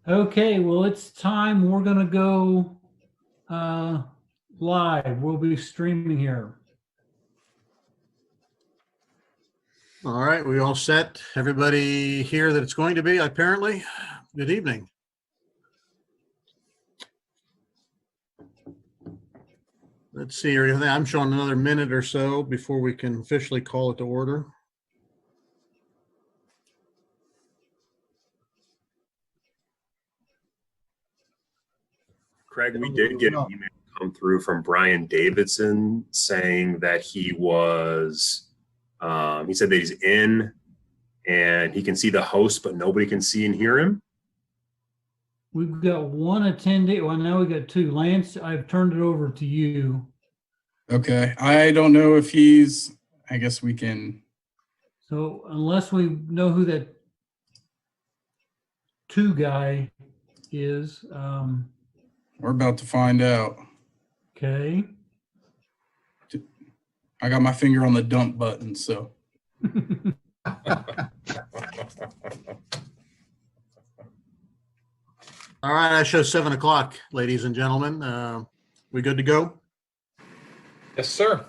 Okay, well, it's time. We're going to go live. We'll be streaming here. All right, we all set? Everybody here that it's going to be, apparently? Good evening. Let's see, I'm showing another minute or so before we can officially call it to order. Craig, we did get an email come through from Brian Davidson saying that he was, he said that he's in and he can see the host, but nobody can see and hear him. We've got one attendee. Well, now we got two. Lance, I've turned it over to you. Okay. I don't know if he's, I guess we can. So unless we know who that two guy is, We're about to find out. okay. I got my finger on the dump button, so. All right, I show 7 o'clock, ladies and gentlemen. We good to go? Yes, sir.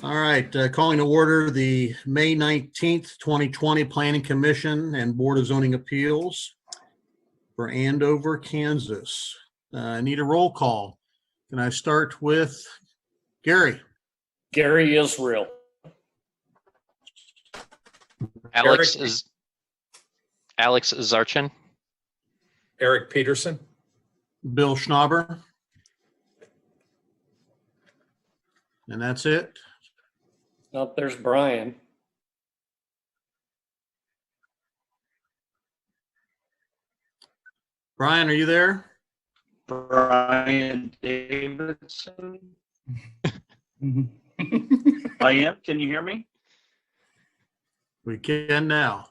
All right, calling to order the May 19th, 2020 Planning Commission and Board of Zoning Appeals for Andover, Kansas. I need a roll call. Can I start with Gary? Gary Israel. Alex Zarchin. Eric Peterson. Bill Schnauber? And that's it? Nope, there's Brian. Brian, are you there? Brian Davidson. I am. Can you hear me? We can now.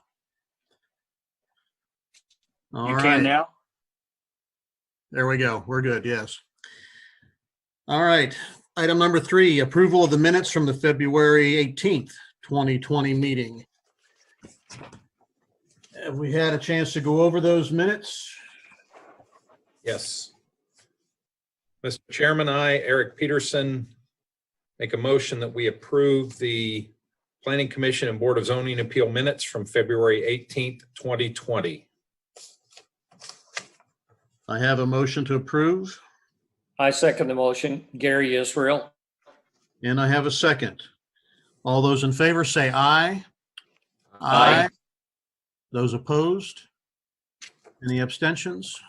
All You right. can now? There we go. We're good. Yes. All right. Item number 3, approval of the minutes from the February 18th, 2020 meeting. Have we had a chance to go over those minutes? Yes. Mr. Chairman, I, Eric Peterson, make a motion that we approve the Planning Commission and Board of Zoning Appeal minutes from February 18th, 2020. I have a motion to approve, I second the motion. Gary Israel. and I have a second. All those in favor say aye. Aye. Those opposed? Any abstentions?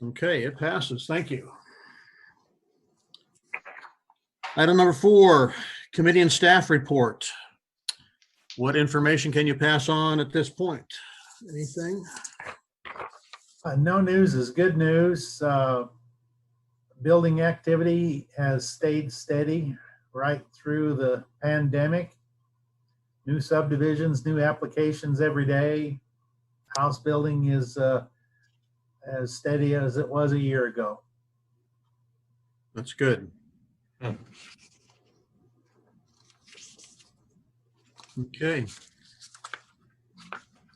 Okay, it passes. Thank you. Item number 4, committee and staff report. What information can you pass on at this point? Anything? No news is good news. Building activity has stayed steady right through the pandemic. New subdivisions, new applications every day. House building is as steady as it was a year ago. That's good. Okay.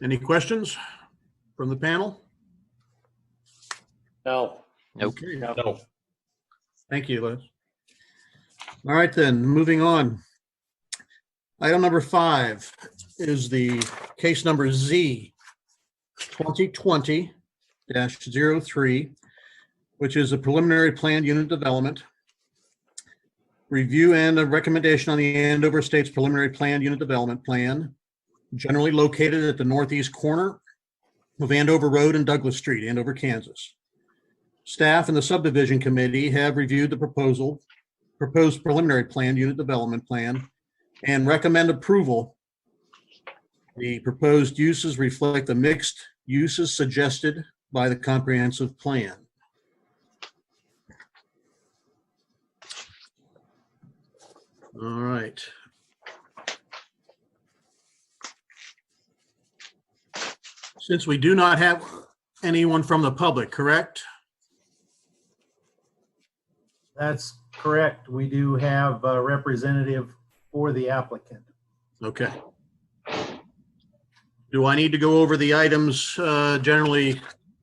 Any questions from the panel? No. Nope. Okay. No. Thank you, Liz. All right, then, moving on. Item number 5 is the case number Z 2020-03, which is a preliminary plan unit development. Review and a recommendation on the Andover Estates preliminary plan unit development plan, generally located at the northeast corner of Andover Road and Douglas Street, Andover, Kansas. Staff and the subdivision committee have reviewed the proposed preliminary plan unit development plan and recommend approval. The proposed uses reflect the mixed uses suggested by the comprehensive plan. All right. Since we do not have anyone from the public, correct? That's correct. We do have a representative for the applicant. Okay. Do I need to go over the items generally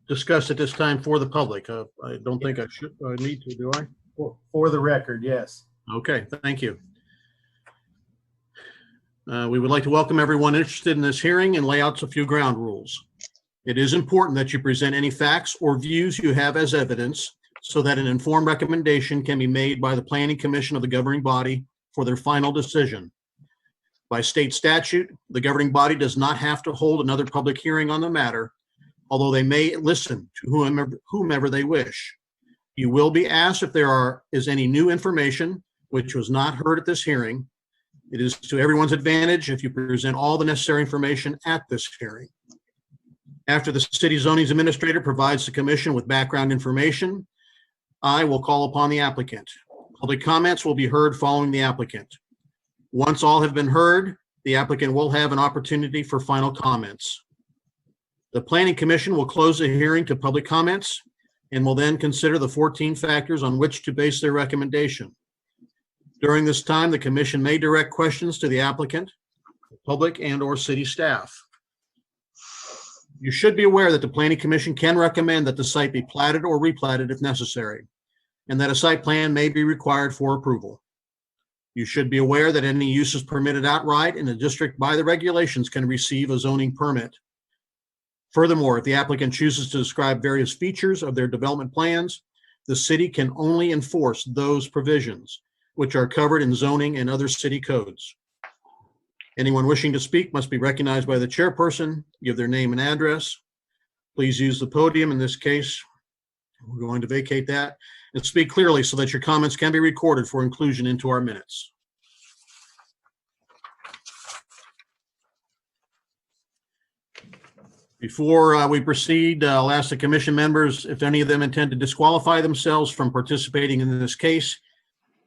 discussed at this time for the public? I don't think I should. I need to, do I? For the record, yes. Okay, thank you. We would like to welcome everyone interested in this hearing and lay out a few ground rules. It is important that you present any facts or views you have as evidence so that an informed recommendation can be made by the Planning Commission of the governing body for their final decision. By state statute, the governing body does not have to hold another public hearing on the matter, although they may listen to whomever they wish. You will be asked if there is any new information which was not heard at this hearing. It is to everyone's advantage if you present all the necessary information at this hearing. After the city zoning administrator provides the commission with background information, I will call upon the applicant. Public comments will be heard following the applicant. Once all have been heard, the applicant will have an opportunity for final comments. The Planning Commission will close the hearing to public comments and will then consider the 14 factors on which to base their recommendation. During this time, the commission may direct questions to the applicant, the public, and/or city staff. You should be aware that the Planning Commission can recommend that the site be platted or replatted if necessary, and that a site plan may be required for approval. You should be aware that any uses permitted outright in the district by the regulations can receive a zoning permit. Furthermore, if the applicant chooses to describe various features of their development plans, the city can only enforce those provisions, which are covered in zoning and other city codes. Anyone wishing to speak must be recognized by the chairperson, give their name and address. Please use the podium. In this case, we're going to vacate that, and speak clearly so that your comments can be recorded for inclusion into our minutes. Before we proceed, I'll ask the commission members if any of them intend to disqualify themselves from participating in this case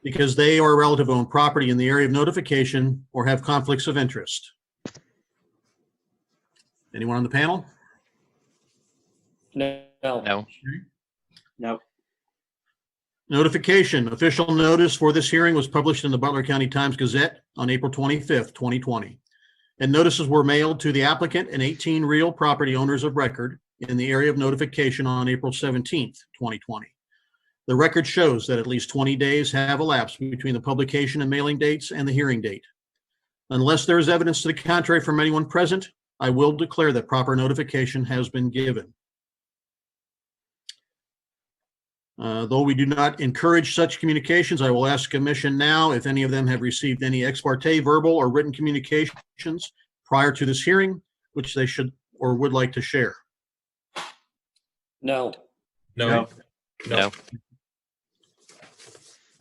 because they or a relative own property in the area of notification or have conflicts of interest. Anyone on the panel? No. No. No. Notification. Official notice for this hearing was published in the Butler County Times-Gazette on April 25th, 2020. And notices were mailed to the applicant and 18 real property owners of record in the area of notification on April 17th, 2020. The record shows that at least 20 days have elapsed between the publication and mailing dates and the hearing date. Unless there is evidence to the contrary from anyone present, I will declare that proper notification has been given. Though we do not encourage such communications, I will ask the commission now if any of them have received any ex parte, verbal, or written communications prior to this hearing, which they should or would like to share. No. No. No.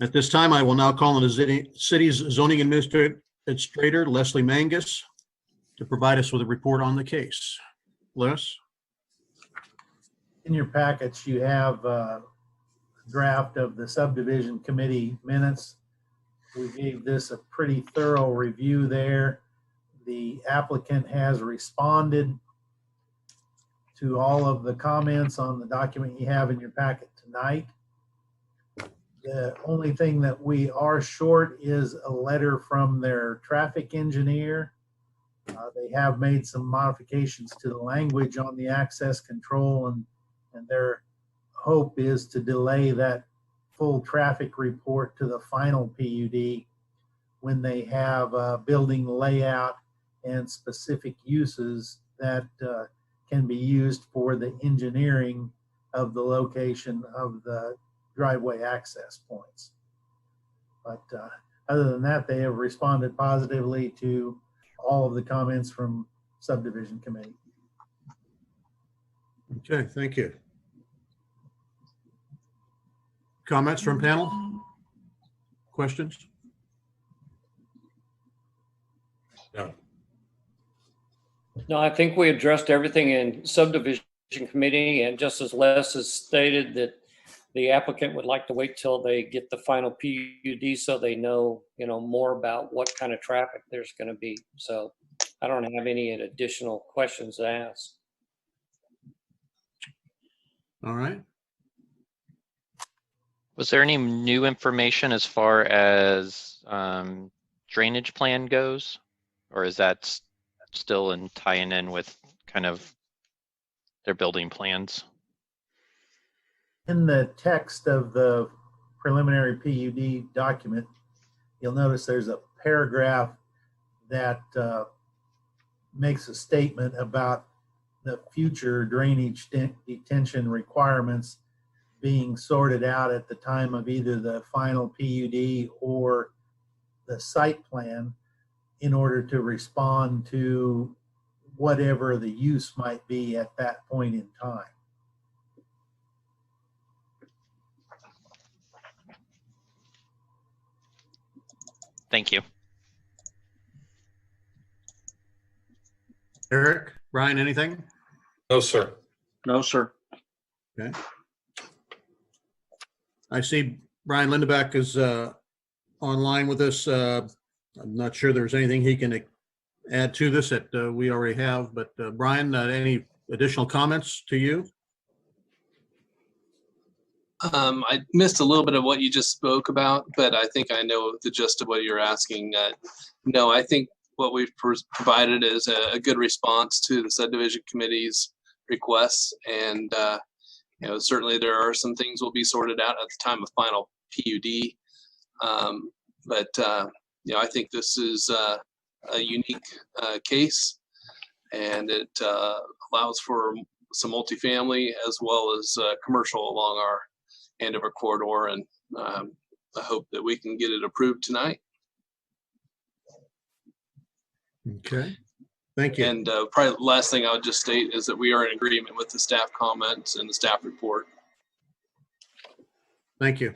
At this time, I will now call on the city's zoning administrator, Leslie Mangus, to provide us with a report on the case. Les? In your packets, you have a draft of the subdivision committee minutes. We gave this a pretty thorough review there. The applicant has responded to all of the comments on the document you have in your packet tonight. The only thing that we are short is a letter from their traffic engineer. They have made some modifications to the language on the access control, and their hope is to delay that full traffic report to the final PUD when they have a building layout and specific uses that can be used for the engineering of the location of the driveway access points. But other than that, they have responded positively to all of the comments from subdivision committee. Okay, thank you. Comments from panel? Questions? No. No, I think we addressed everything in subdivision committee, and just as Les has stated that the applicant would like to wait till they get the final PUD so they know, more about what kind of traffic there's going to be. So I don't have any additional questions to ask. All right. Was there any new information as far as drainage plan goes? Or is that still and tying in with kind of their building plans. In the text of the preliminary PUD document, you'll notice there's a paragraph that makes a statement about the future drainage detention requirements being sorted out at the time of either the final PUD or the site plan in order to respond to whatever the use might be at that point in time. Thank you. Eric, Brian, anything? No, sir. No, sir. Okay. I see Brian Lindebeck is online with us. I'm not sure there's anything he can add to this that we already have, but Brian, any additional comments to you? I missed a little bit of what you just spoke about, but I think I know the gist of what you're asking. No, I think what we've provided is a good response to the subdivision committee's requests, and certainly there are some things will be sorted out at the time of final PUD. But I think this is a unique case, and it allows for some multifamily as well as commercial along our Andover corridor, and I hope that we can get it approved tonight. Okay, thank you. And probably the last thing I would just state is that we are in agreement with the staff comments and the staff report. Thank you.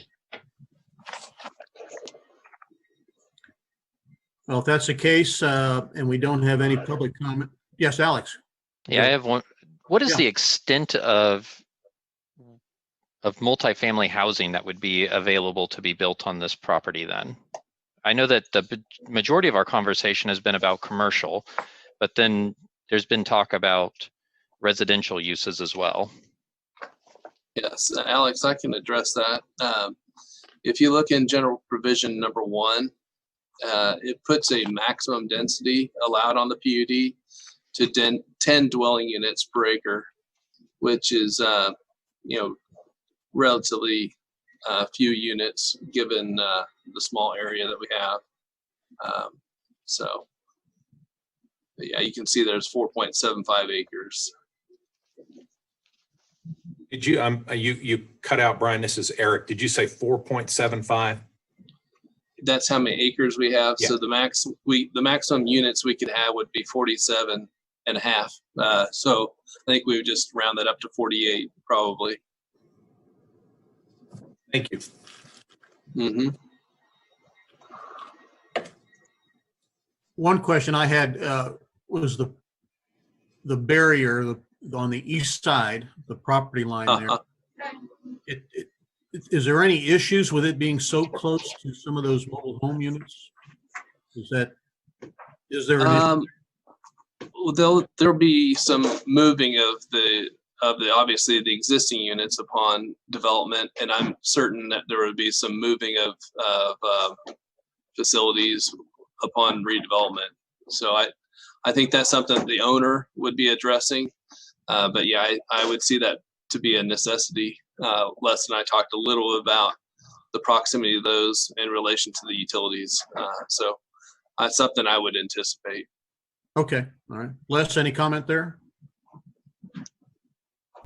Well, if that's the case, and we don't have any public comment. Yes, Alex. Yeah, I have one. What is Yeah. the extent of multifamily housing that would be available to be built on this property then? I know that the majority of our conversation has been about commercial, but then there's been talk about residential uses as well. Yes, Alex, I can address that. If you look in general provision number 1, it puts a maximum density allowed on the PUD to 10 dwelling units per acre, which is, relatively few units given the small area that we have. Yeah, you can see there's 4.75 acres. Did you, you cut out, Brian, this is Eric. Did you say 4.75? That's how many acres we have. Yeah. So the maximum units we could have would be 47 and a half. So I think we would just round that up to 48 probably. Thank you. Mm-hmm. One question I had was the barrier on the east side, the property line there. Is there any issues with it being so close to some of those mobile home units? Is there an issue? Well, there'll be some moving of the obviously the existing units upon development, and I'm certain that there would be some moving of facilities upon redevelopment. So I think that's something that the owner would be addressing. But yeah, I would see that to be a necessity. Les and I talked a little about the proximity of those in relation to the utilities. So that's something I would anticipate. Okay, all right. Les, any comment there?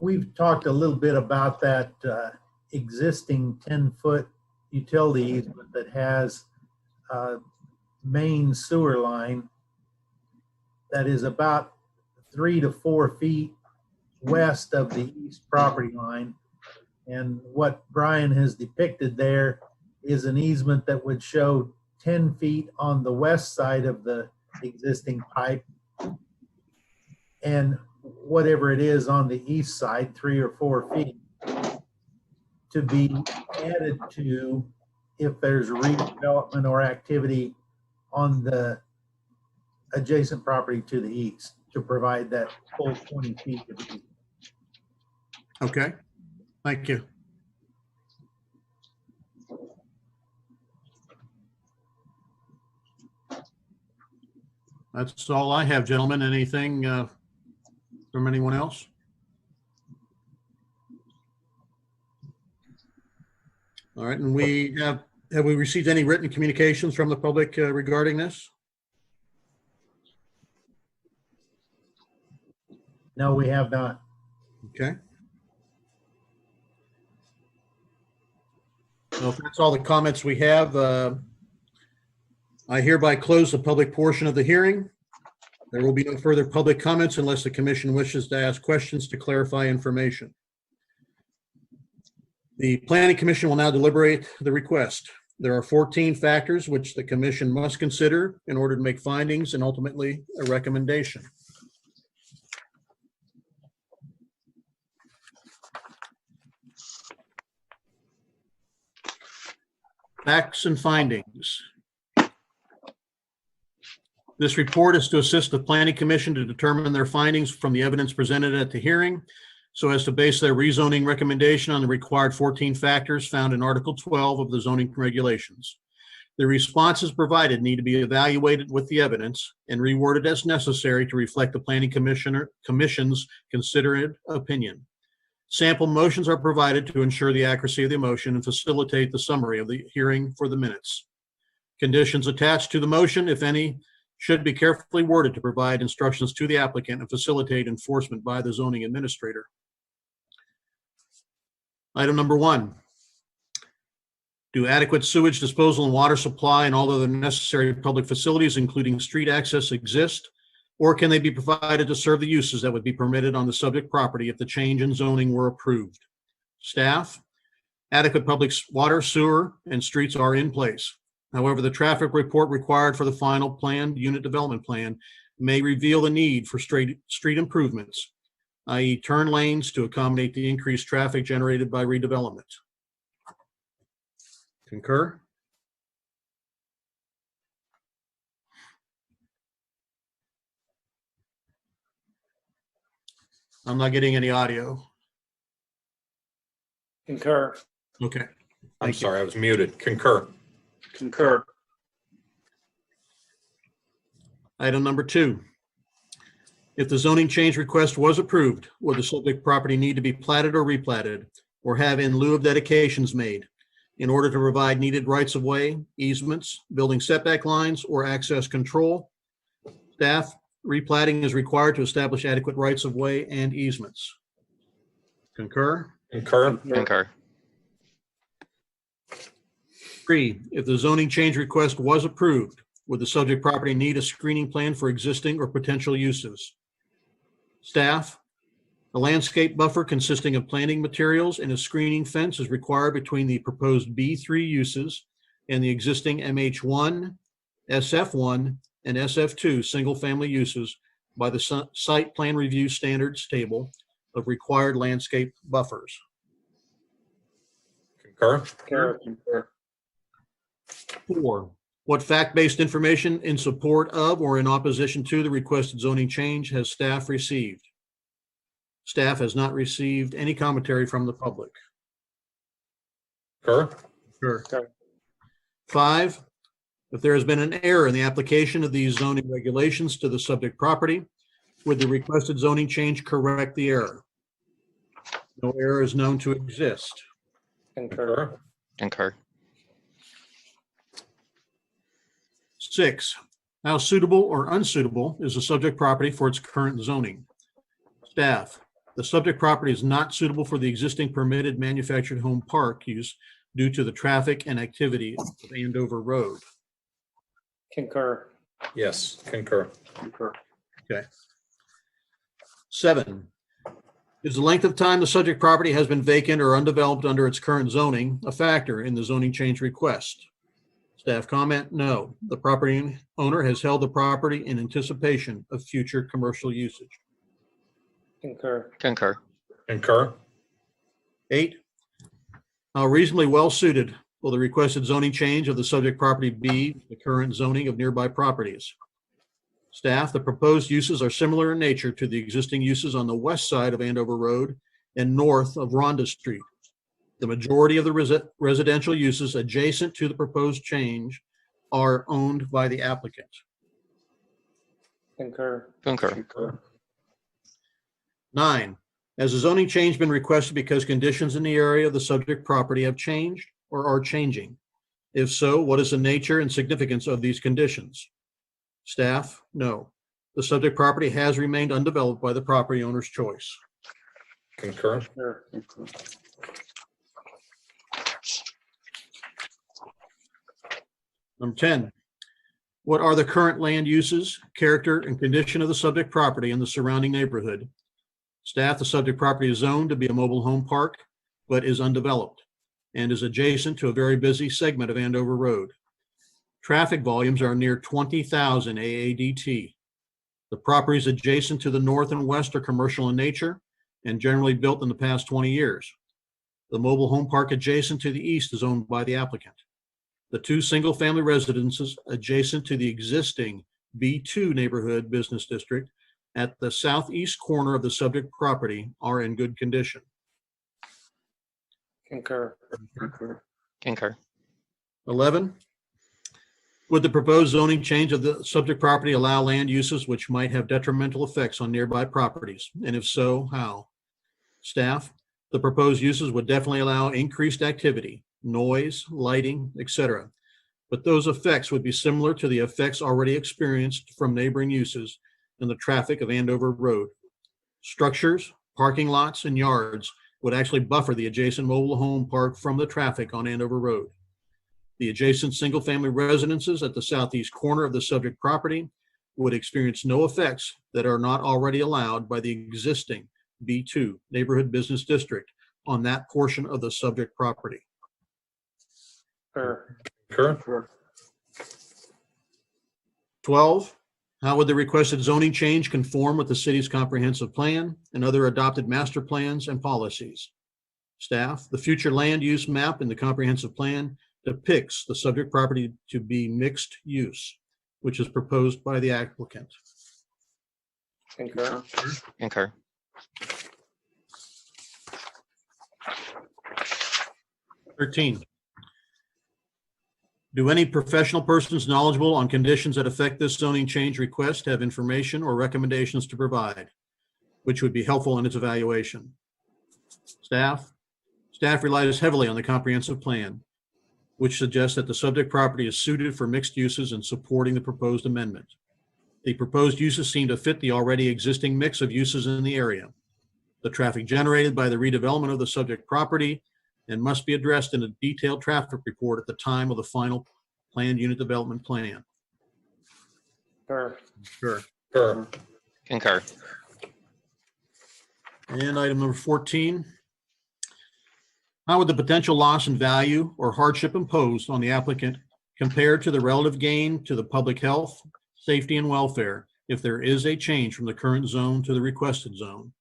We've talked a little bit about that existing 10-foot utility easement that has a main sewer line that is about 3 to 4 feet west of the east property line. And what Brian has depicted there is an easement that would show 10 feet on the west side of the existing pipe, and whatever it is on the east side, 3 or 4 feet, to be added to if there's redevelopment or activity on the adjacent property to the east, to provide that full 20 feet of easement. Okay, thank you. That's all I have, gentlemen. Anything from anyone else? All right, and have we received any written communications from the public regarding this? No, we have not. Okay. Well, if that's all the comments we have, I hereby close the public portion of the hearing. There will be no further public comments unless the commission wishes to ask questions to clarify information. The Planning Commission will now deliberate the request. There are 14 factors which the commission must consider in order to make findings and ultimately a recommendation. Facts and findings. This report is to assist the Planning Commission to determine their findings from the evidence presented at the hearing, so as to base their rezoning recommendation on the required 14 factors found in Article 12 of the zoning regulations. The responses provided need to be evaluated with the evidence and reworded as necessary to reflect the Planning Commission's considered opinion. Sample motions are provided to ensure the accuracy of the motion and facilitate the summary of the hearing for the minutes. Conditions attached to the motion, if any, should be carefully worded to provide instructions to the applicant and facilitate enforcement by the zoning administrator. Item number 1. Do adequate sewage disposal and water supply and all other necessary public facilities, including street access, exist? Or can they be provided to serve the uses that would be permitted on the subject property if the change in zoning were approved? Staff, adequate public water, sewer, and streets are in place. However, the traffic report required for the final planned unit development plan may reveal the need for street improvements, i.e. turn lanes to accommodate the increased traffic generated by redevelopment. Concur? I'm not getting any audio. Concur. Okay. I'm Thank you. sorry, I was muted. Concur. Concur. Item number 2. If the zoning change request was approved, would the subject property need to be platted or replatted or have in lieu of dedications made in order to provide needed rights of way, easements, building setback lines, or access control? Staff, replatting is required to establish adequate rights of way and easements. Concur? Concur. Concur. 3, if the zoning change request was approved, would the subject property need a screening plan for existing or potential uses? Staff, a landscape buffer consisting of planting materials and a screening fence is required between the proposed B3 uses and the existing MH1, SF1, and SF2 single-family uses by the Site Plan Review Standards table of required landscape buffers. Concur. Concur. 4, what fact-based information in support of or in opposition to the requested zoning change has staff received? Staff has not received any commentary from the public. Concur. Sure. 5, if there has been an error in the application of these zoning regulations to the subject property, would the requested zoning change correct the error? No error is known to exist. Concur. Concur. 6, how suitable or unsuitable is the subject property for its current zoning? Staff, the subject property is not suitable for the existing permitted manufactured home park use due to the traffic and activity of Andover Road. Concur. Yes. Concur. Concur. Okay. 7, is the length of time the subject property has been vacant or undeveloped under its current zoning a factor in the zoning change request? Staff comment, no. The property owner has held the property in anticipation of future commercial usage. Concur. Concur. Concur. 8, how reasonably well suited will the requested zoning change of the subject property be to the current zoning of nearby properties? Staff, the proposed uses are similar in nature to the existing uses on the west side of Andover Road and north of Rhonda Street. The majority of the residential uses adjacent to the proposed change are owned by the applicant. Concur. Concur. 9, has a zoning change been requested because conditions in the area of the subject property have changed or are changing? If so, what is the nature and significance of these conditions? Staff, no. The subject property has remained undeveloped by the property owner's choice. Concur. Concur. Number 10, what are the current land uses, character, and condition of the subject property in the surrounding neighborhood? Staff, the subject property is zoned to be a mobile home park, but is undeveloped and is adjacent to a very busy segment of Andover Road. Traffic volumes are near 20,000 AADT. The properties adjacent to the north and west are commercial in nature and generally built in the past 20 years. The mobile home park adjacent to the east is owned by the applicant. The 2 single-family residences adjacent to the existing B2 neighborhood business district at the southeast corner of the subject property are in good condition. Concur. Concur. 11, would the proposed zoning change of the subject property allow land uses which might have detrimental effects on nearby properties? And if so, how? Staff, the proposed uses would definitely allow increased activity, noise, lighting, etc. But those effects would be similar to the effects already experienced from neighboring uses in the traffic of Andover Road. Structures, parking lots, and yards would actually buffer the adjacent mobile home park from the traffic on Andover Road. The adjacent single-family residences at the southeast corner of the subject property would experience no effects that are not already allowed by the existing B2 neighborhood business district on that portion of the subject property. Concur. Concur. 12, how would the requested zoning change conform with the city's comprehensive plan and other adopted master plans and policies? Staff, the future land use map in the comprehensive plan depicts the subject property to be mixed use, which is proposed by the applicant. Concur. Concur. 13, do any professional persons knowledgeable on conditions that affect this zoning change request have information or recommendations to provide, which would be helpful in its evaluation? Staff relies heavily on the comprehensive plan, which suggests that the subject property is suited for mixed uses and supporting the proposed amendment. The proposed uses seem to fit the already existing mix of uses in the area. The traffic generated by the redevelopment of the subject property and must be addressed in a detailed traffic report at the time of the final planned unit development plan. Concur. Sure. Concur. Concur. And item number 14, how would the potential loss in value or hardship imposed on the applicant compare to the relative gain to the public health, safety, and welfare if there is a change from the current zone to the requested zone?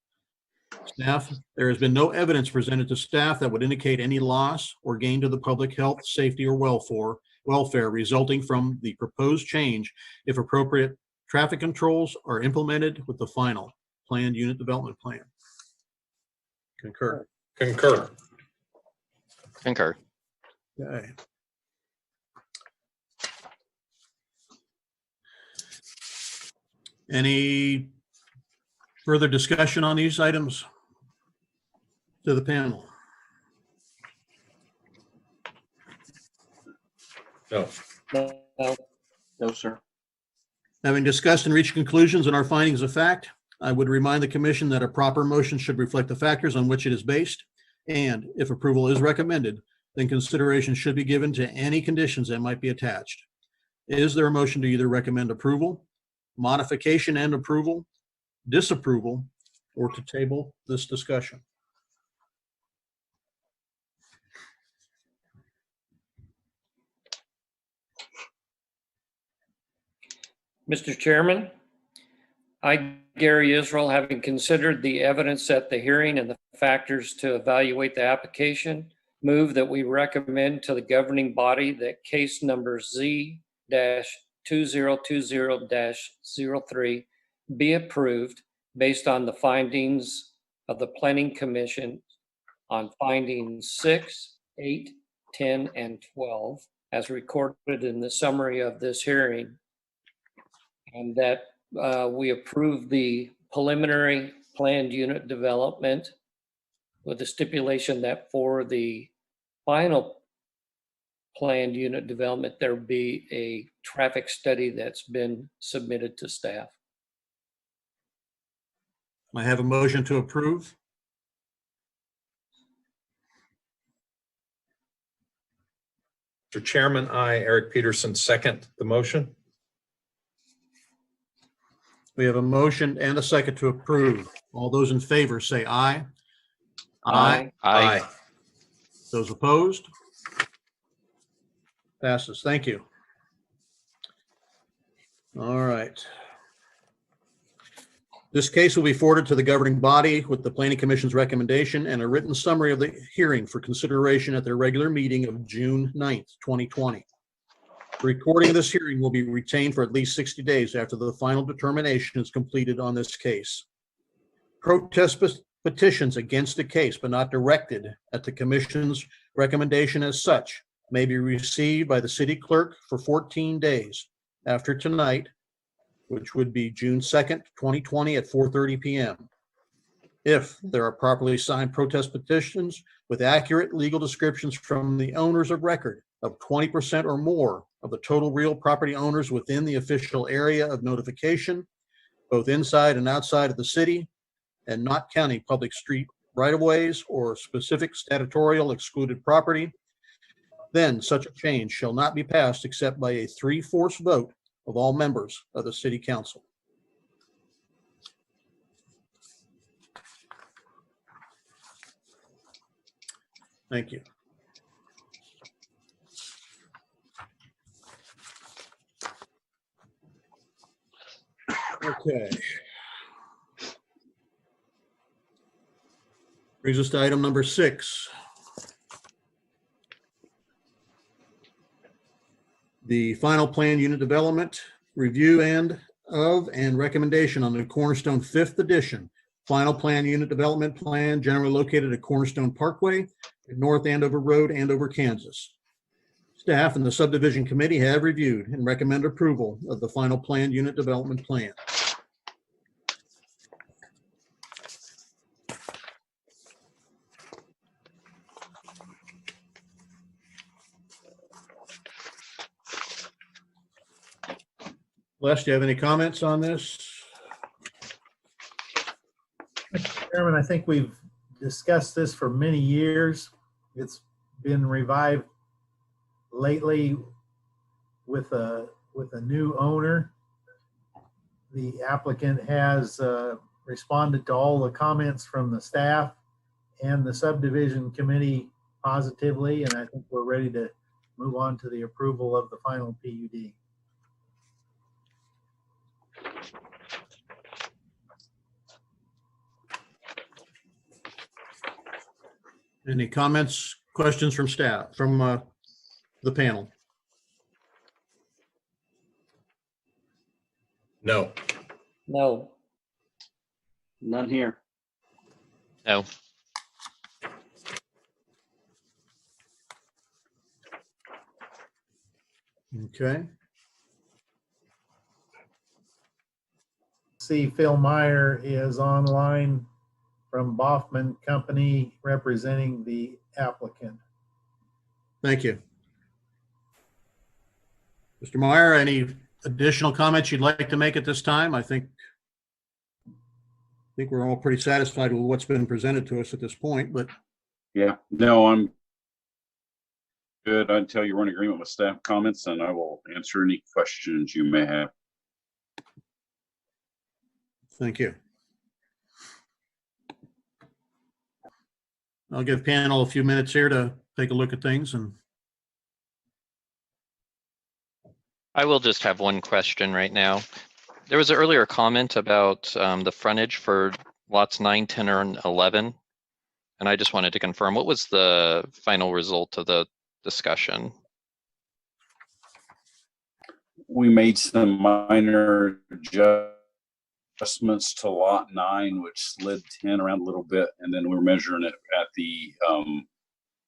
Staff, there has been no evidence presented to staff that would indicate any loss or gain to the public health, safety, or welfare resulting from the proposed change if appropriate traffic controls are implemented with the final planned unit development plan. Concur. Concur. Concur. Okay. Any further discussion on these items to the panel? No. No. No, sir. Having discussed and reached conclusions on our findings of fact, I would remind the commission that a proper motion should reflect the factors on which it is based, and if approval is recommended, then consideration should be given to any conditions that might be attached. Is there a motion to either recommend approval, modification and approval, disapproval, or to table this discussion? Mr. Chairman, I, Gary Israel, having considered the evidence at the hearing and the factors to evaluate the application, move that we recommend to the governing body that case number Z-2020-03 be approved based on the findings of the Planning Commission on findings 6, 8, 10, and 12, as recorded in the summary of this hearing, and that we approve the preliminary planned unit development with the stipulation that for the final planned unit development, there be a traffic study that's been submitted to staff. I have a motion to approve. Mr. Chairman, I, Eric Peterson, second the motion. We have a motion and a second to approve. All those in favor say aye. Aye. Those opposed? Passes. Thank you. All right. This case will be forwarded to the governing body with the Planning Commission's recommendation and a written summary of the hearing for consideration at their regular meeting of June 9th, 2020. The recording of this hearing will be retained for at least 60 days after the final determination is completed on this case. Protest petitions against the case, but not directed at the Commission's recommendation as such, may be received by the city clerk for 14 days after tonight, which would be June 2nd, 2020 at 4:30 p.m. If there are properly signed protest petitions with accurate legal descriptions from the owners of record of 20% or more of the total real property owners within the official area of notification, both inside and outside of the city, and not counting public street right-of-ways or specific statutorial excluded property, then such a change shall not be passed except by a 3/4 vote of all members of the city council. Thank you. Okay. Brings us to item number 6. The final plan unit development review and recommendation on the Cornerstone 5th edition final plan unit development plan generally located at Cornerstone Parkway at North Andover Road, Andover, Kansas. Staff and the subdivision committee have reviewed and recommend approval of the final plan unit development plan. Les, do you have any comments on this? Mr. Chairman, I think we've discussed this for many years. It's been revived lately with a new owner. The applicant has responded to all the comments from the staff and the subdivision committee positively, and I think we're ready to move on to the approval of the final PUD. Any comments, questions from staff, from the panel? No. No. None here. No. Okay. See, Phil Meyer is online from Boffman Company representing the applicant. Thank you. Mr. Meyer, any additional comments you'd like to make at this time? I think we're all pretty satisfied with what's been presented to us at this point, but Yeah, no, I'm good until you're in agreement with staff comments, and I will answer any questions you may have. thank you. I'll give panel a few minutes here to take a look at things, and I will just have one question right now. There was an earlier comment about the frontage for lots 9, 10, and 11. And I just wanted to confirm, what was the final result of the discussion? We made some minor adjustments to lot 9, which slid 10 around a little bit, and then we're measuring it at the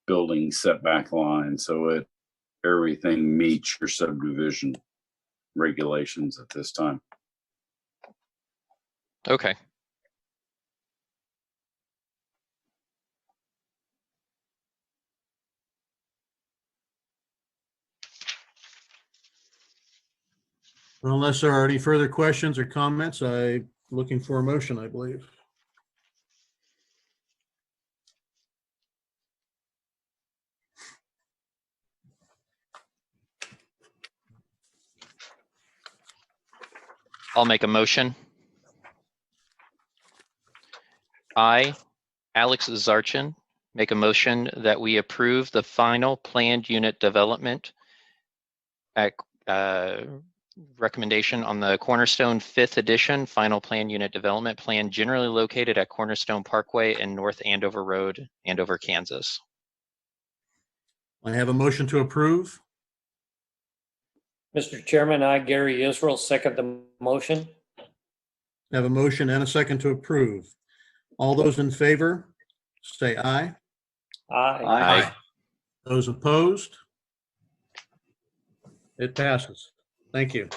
building setback line, so everything meets your subdivision regulations at this time. Okay. Unless there are any further questions or comments, I'm looking for a motion, I believe. I'll make a motion. I, Alex Zarchin, make a motion that we approve the final planned unit development at recommendation on the Cornerstone 5th edition final plan unit development plan generally located at Cornerstone Parkway and North Andover Road, Andover, Kansas. I have a motion to approve. Mr. Chairman, I, Gary Israel, second the motion. I have a motion and a second to approve. All those in favor, say aye. Aye. Aye. Those opposed? It passes. Thank you.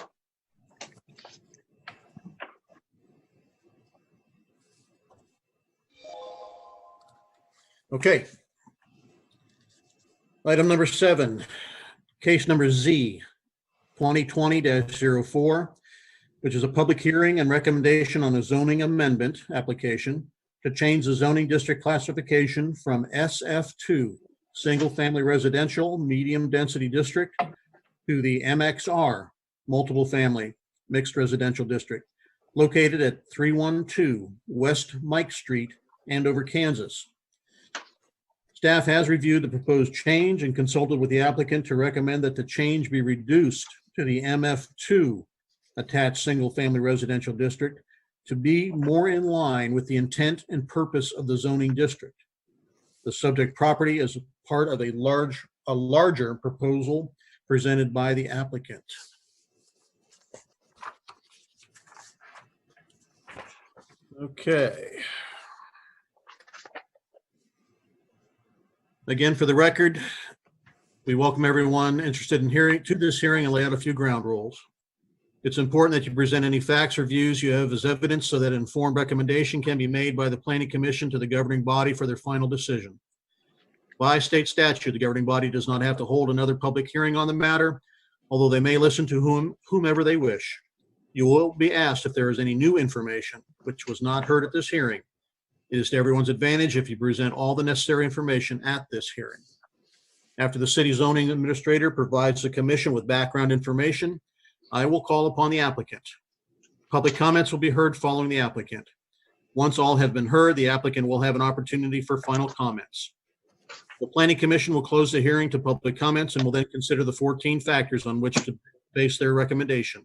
Okay. Item number 7, case number Z 2020-04, which is a public hearing and recommendation on a zoning amendment application to change the zoning district classification from SF2, single family residential medium density district, to the MXR, multiple family mixed residential district, located at 312 West Mike Street, Andover, Kansas. Staff has reviewed the proposed change and consulted with the applicant to recommend that the change be reduced to the MF2 attached single family residential district to be more in line with the intent and purpose of the zoning district. The subject property is part of a larger proposal presented by the applicant. Okay. Again, for the record, we welcome everyone interested in hearing to this hearing and lay out a few ground rules. It's important that you present any facts or views you have as evidence so that informed recommendation can be made by the Planning Commission to the governing body for their final decision. By state statute, the governing body does not have to hold another public hearing on the matter, although they may listen to whomever they wish. You will be asked if there is any new information which was not heard at this hearing. It is to everyone's advantage if you present all the necessary information at this hearing. After the city zoning administrator provides the commission with background information, I will call upon the applicant. Public comments will be heard following the applicant. Once all have been heard, the applicant will have an opportunity for final comments. The Planning Commission will close the hearing to public comments and will then consider the 14 factors on which to base their recommendation.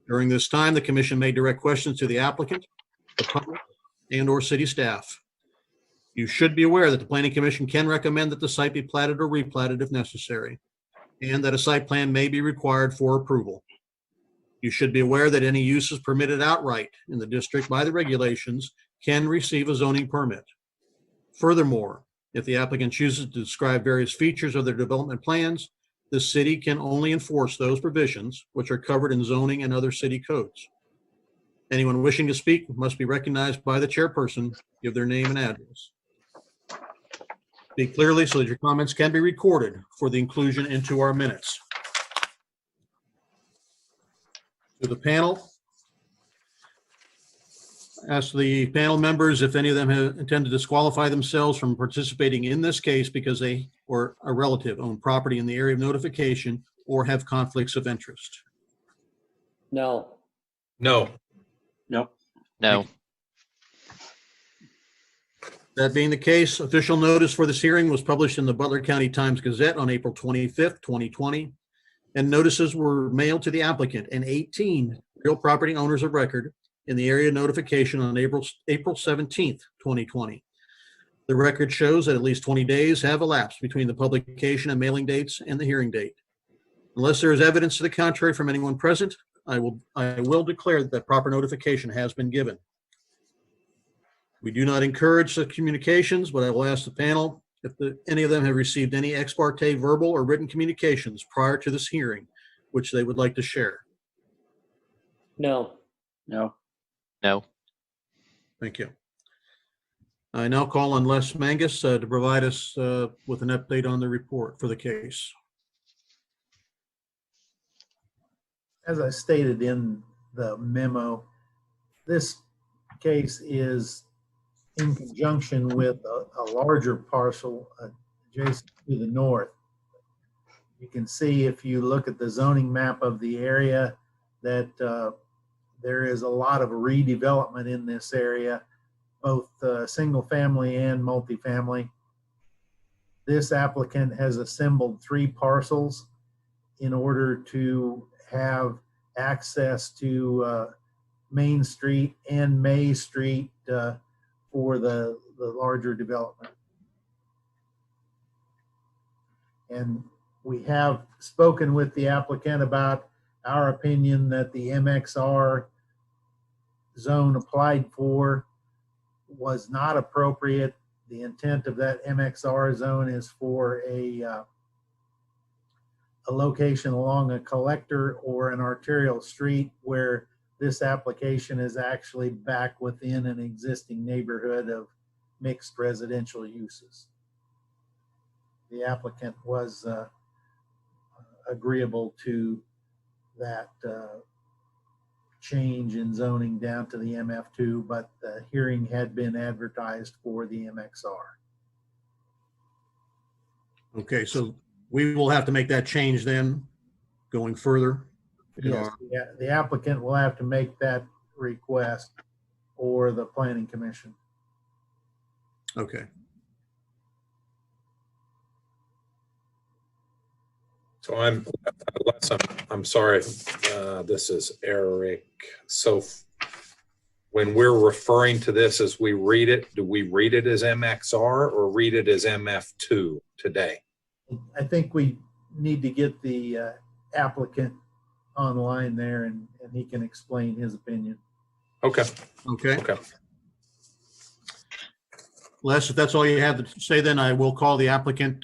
During this time, the commission may direct questions to the applicant, the public, and/or city staff. You should be aware that the Planning Commission can recommend that the site be platted or replatted if necessary, and that a site plan may be required for approval. You should be aware that any uses permitted outright in the district by the regulations can receive a zoning permit. Furthermore, if the applicant chooses to describe various features of their development plans, the city can only enforce those provisions which are covered in zoning and other city codes. Anyone wishing to speak must be recognized by the chairperson, give their name and address. Speak clearly so that your comments can be recorded for the inclusion into our minutes. To the panel, ask the panel members if any of them intend to disqualify themselves from participating in this case because they or a relative own property in the area of notification or have conflicts of interest. No. No. Nope. No. That being the case, official notice for this hearing was published in the Butler County Times Gazette on April 25th, 2020, and notices were mailed to the applicant and 18 real property owners of record in the area notification on April 17th, 2020. The record shows that at least 20 days have elapsed between the publication and mailing dates and the hearing date. Unless there is evidence to the contrary from anyone present, I will declare that proper notification has been given. We do not encourage such communications, but I will ask the panel if any of them have received any ex parte verbal or written communications prior to this hearing, which they would like to share. No. No. No. Thank you. I now call on Les Mangus to provide us with an update on the report for the case. As I stated in the memo, this case is in conjunction with a larger parcel adjacent to the north. You can see if you look at the zoning map of the area that there is a lot of redevelopment in this area, both single family and multifamily. This applicant has assembled 3 parcels in order to have access to Main Street and May Street for the larger development. And we have spoken with the applicant about our opinion that the MXR zone applied for was not appropriate. The intent of that MXR zone is for a location along a collector or an arterial street, where this application is actually back within an existing neighborhood of mixed residential uses. The applicant was agreeable to that change in zoning down to the MF2, but the hearing had been advertised for the MXR. Okay, so we will have to make that change then, going further. Yes, the applicant will have to make that request or the planning commission. Okay. So I'm sorry, this is Eric. So when we're referring to this as we read it, do we read it as MXR or read it as MF2 today? I think we need to get the applicant online there and he can explain his opinion. Okay. Okay. Okay. Les, if that's all you have to say, then I will call the applicant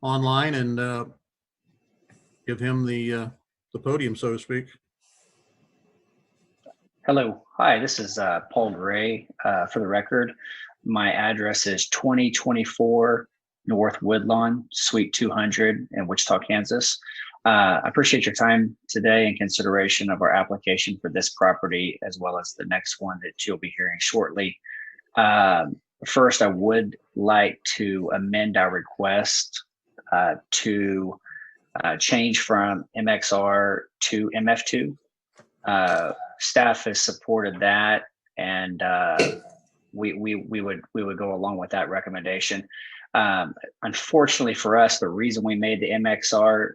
online and give him the podium, so to speak. Hello. Hi, this is Paul Gray. For the record, my address is 2024 North Woodlawn, Suite 200 in Wichita, Kansas. I appreciate your time today and consideration of our application for this property, as well as the next one that you'll be hearing shortly. First, I would like to amend our request to change from MXR to MF2. Staff has supported that, and we would go along with that recommendation. Unfortunately for us, the reason we made the MXR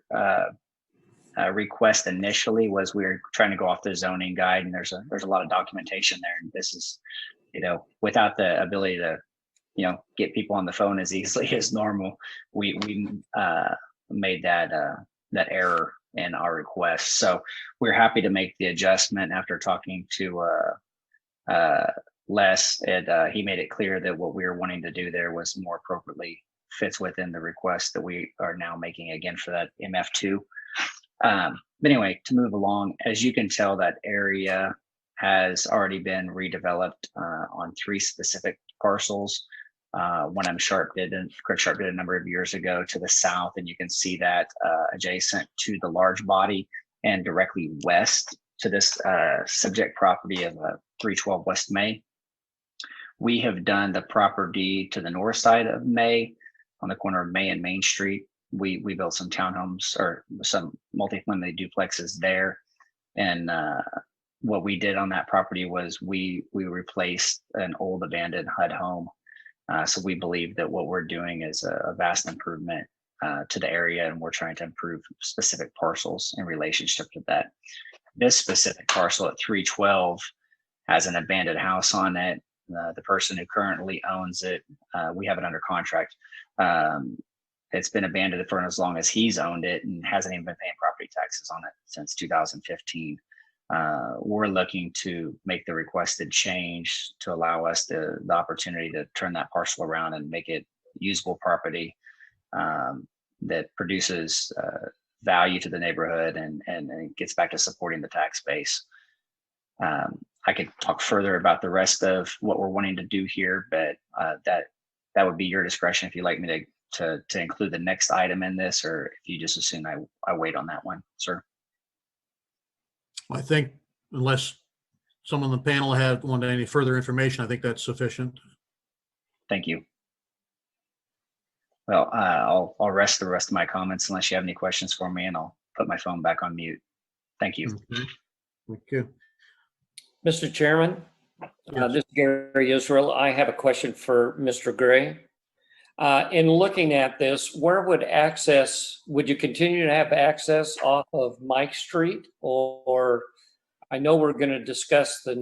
request initially was we were trying to go off the zoning guide, and there's a lot of documentation there, and this is, without the ability to, get people on the phone as easily as normal, we made that error in our request. So we're happy to make the adjustment after talking to Les. He made it clear that what we were wanting to do there was more appropriately fits within the request that we are now making again for that MF2. But anyway, to move along, as you can tell, that area has already been redeveloped on 3 specific parcels. One Craig Sharp did a number of years ago to the south, and you can see that adjacent to the large body and directly west to this subject property of 312 West May. We have done the property to the north side of May, on the corner of May and Main Street. We built some townhomes or some multifamily duplexes there, and what we did on that property was we replaced an old abandoned HUD home. So we believe that what we're doing is a vast improvement to the area, and we're trying to improve specific parcels in relationship to that. This specific parcel at 312 has an abandoned house on it. The person who currently owns it, we have it under contract. It's been abandoned for as long as he's owned it and hasn't even been paying property taxes on it since 2015. We're looking to make the requested change to allow us the opportunity to turn that parcel around and make it usable property that produces value to the neighborhood and gets back to supporting the tax base. I could talk further about the rest of what we're wanting to do here, but that would be your discretion if you'd like me to include the next item in this, or if you just assume I wait on that one, sir. I think unless someone on the panel had wanted any further information, I think that's sufficient. Thank you. Well, I'll rest the rest of my comments unless you have any questions for me, and I'll put my phone back on mute. Thank you. Okay. Thank you. Mr. Chairman, Yes. this is Gary Israel. I have a question for Mr. Gray. In looking at this, where would you continue to have access off of Mike Street? Or I know we're going to discuss the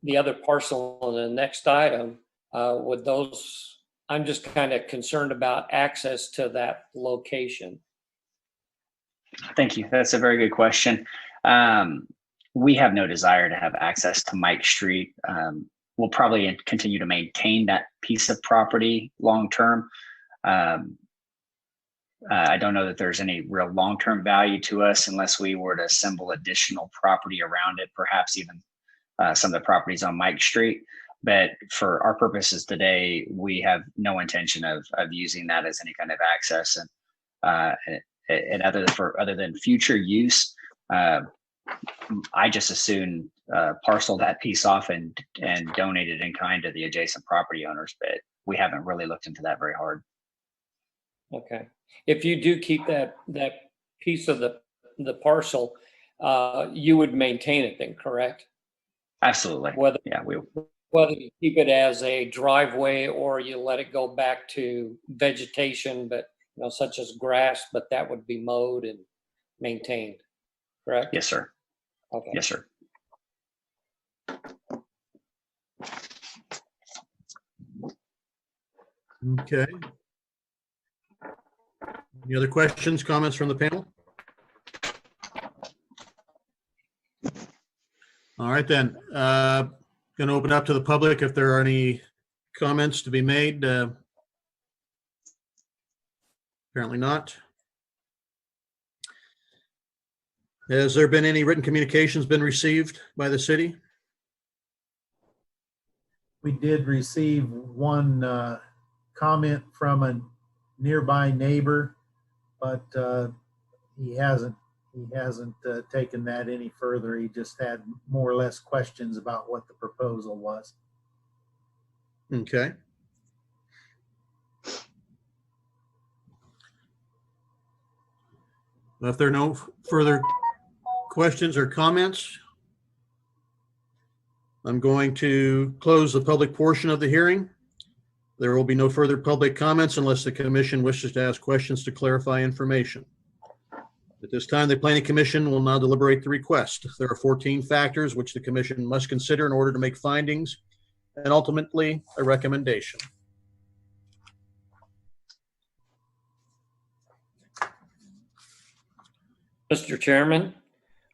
the other parcel on the next item. With those, I'm just kind of concerned about access to that location. Thank you. That's a very good question. We have no desire to have access to Mike Street. We'll probably continue to maintain that piece of property long term. I don't know that there's any real long-term value to us unless we were to assemble additional property around it, perhaps even some of the properties on Mike Street. But for our purposes today, we have no intention of using that as any kind of access. And other than future use, I just assume parcel that piece off and donate it in kind to the adjacent property owners, but we haven't really looked into that very hard. Okay. If you do keep that piece of the parcel, you would maintain it then, correct? Absolutely. Whether you keep it as a driveway or you let it go back to vegetation, but such as grass, but that would be mowed and maintained, correct? Yes, sir. Okay. Yes, sir. Okay. Any other questions, comments from the panel? All right, then. Going to open up to the public if there are any comments to be made. Apparently not. Has there been any written communications been received by the city? We did receive one comment from a nearby neighbor, but he hasn't taken that any further. He just had more or less questions about what the proposal was. Okay. Well, if there are no further questions or comments, I'm going to close the public portion of the hearing. There will be no further public comments unless the commission wishes to ask questions to clarify information. At this time, the Planning Commission will now deliberate the request. There are 14 factors which the commission must consider in order to make findings and ultimately a recommendation. Mr. Chairman,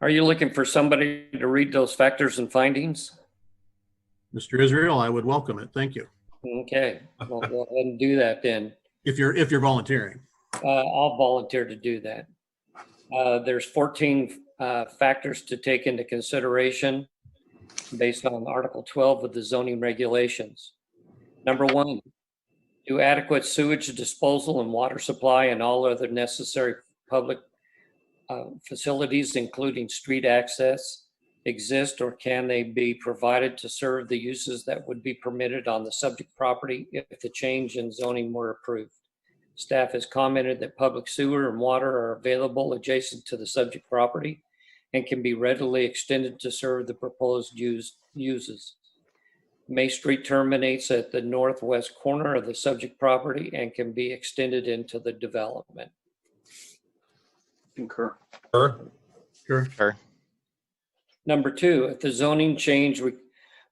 are you looking for somebody to read those factors and findings? Mr. Israel, I would welcome it. Thank you. Okay, we'll go ahead and do that then. If you're volunteering. I'll volunteer to do that. There's 14 factors to take into consideration based on Article 12 of the zoning regulations. Number 1, do adequate sewage disposal and water supply and all other necessary public facilities, including street access, exist, or can they be provided to serve the uses that would be permitted on the subject property if the change in zoning were approved? Staff has commented that public sewer and water are available adjacent to the subject property and can be readily extended to serve the proposed uses. May Street terminates at the northwest corner of the subject property and can be extended into the development. Concur. Sure. Number 2, if the zoning change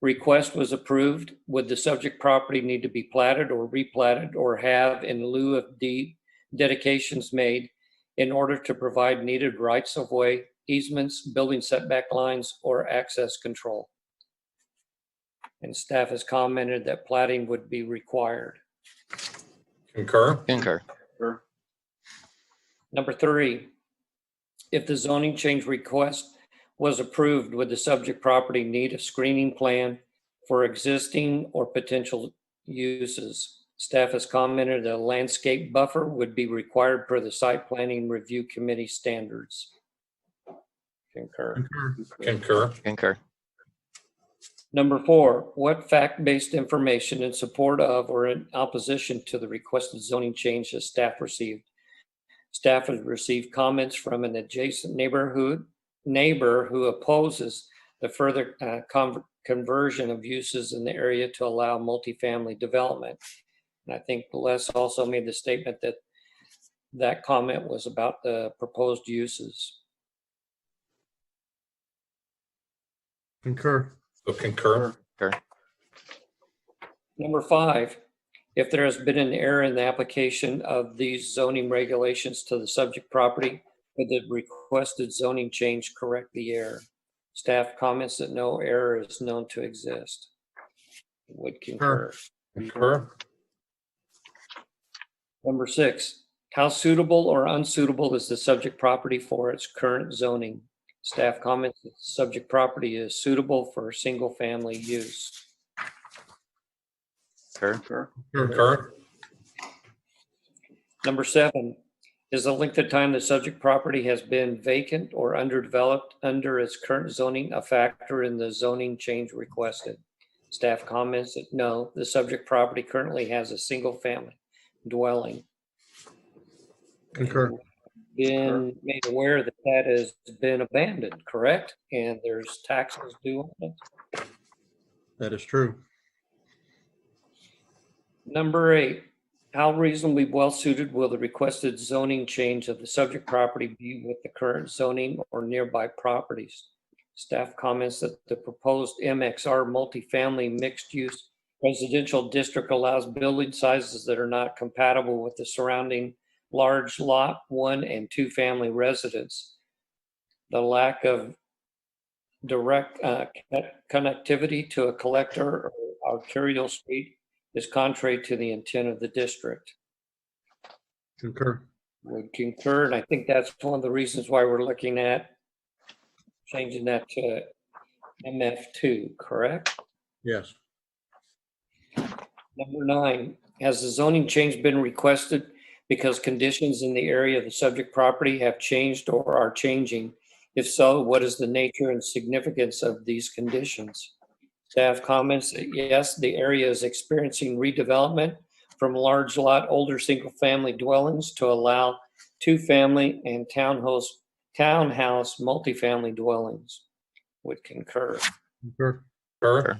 request was approved, would the subject property need to be platted or replatted or have in lieu of deed dedications made in order to provide needed rights of way, easements, building setback lines, or access control? And staff has commented that platting would be required. Concur. Number 3, if the zoning change request was approved, would the subject property need a screening plan for existing or potential uses? Staff has commented that a landscape buffer would be required per the site planning review committee standards. Concur. Concur. Concur. Number 4, what fact-based information in support of or in opposition to the requested zoning change has staff received? Staff has received comments from an adjacent neighbor who opposes the further conversion of uses in the area to allow multifamily development. And I think Les also made the statement that that comment was about the proposed uses. Concur. So concur. Concur. Number 5, if there has been an error in the application of these zoning regulations to the subject property, would the requested zoning change correct the error? Staff comments that no error is known to exist. Would concur. Concur. Number 6, how suitable or unsuitable is the subject property for its current zoning? Staff comments that the subject property is suitable for single-family use. Concur. Concur. Number 7, is the length of time the subject property has been vacant or underdeveloped under its current zoning a factor in the zoning change requested? Staff comments that no, the subject property currently has a single-family dwelling. Concur. Been made aware that that has been abandoned, correct? And there's taxes due on it. That is true. Number 8, how reasonably well suited will the requested zoning change of the subject property be with the current zoning or nearby properties? Staff comments that the proposed MXR multifamily mixed use residential district allows building sizes that are not compatible with the surrounding large lot 1 and 2 family residence. The lack of direct connectivity to a collector or arterial street is contrary to the intent of the district. Concur. Would concur, and I think that's one of the reasons why we're looking at changing that to MF2, correct? Yes. Number 9, has the zoning change been requested because conditions in the area of the subject property have changed or are changing? If so, what is the nature and significance of these conditions? Staff comments that yes, the area is experiencing redevelopment from large lot, older single-family dwellings to allow 2-family and townhouse multifamily dwellings. Would concur. Concur. Concur.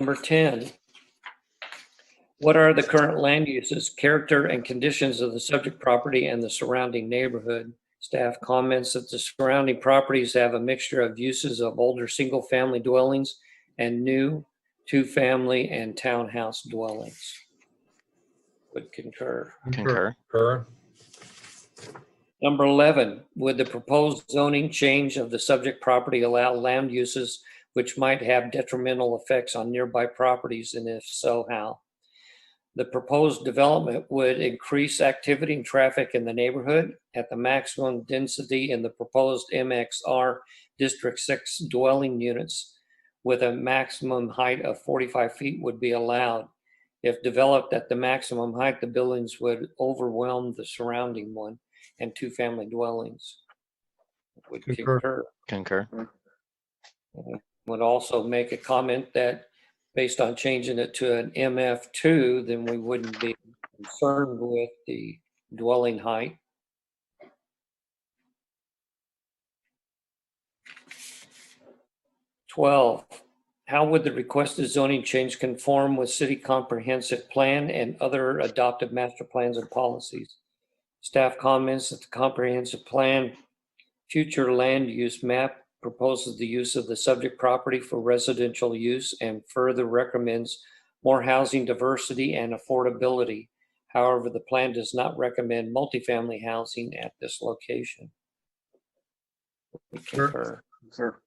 Number 10, what are the current land uses, character, and conditions of the subject property and the surrounding neighborhood? Staff comments that the surrounding properties have a mixture of uses of older single-family dwellings and new 2-family and townhouse dwellings. Would concur. Concur. Concur. Number 11, would the proposed zoning change of the subject property allow land uses which might have detrimental effects on nearby properties, and if so, how? The proposed development would increase activity and traffic in the neighborhood at the maximum density in the proposed MXR District 6 dwelling units with a maximum height of 45 feet would be allowed. If developed at the maximum height, the buildings would overwhelm the surrounding one and 2-family dwellings. Would Concur. concur. Concur. Would also make a comment that based on changing it to an MF2, then we wouldn't be concerned with the dwelling height. "12, how would the requested zoning change conform with city comprehensive plan and other adopted master plans and policies? Staff comments that the comprehensive plan future land use map proposes the use of the subject property for residential use and further recommends more housing diversity and affordability. However, the plan does not recommend multifamily housing at this location." We concur. Sir.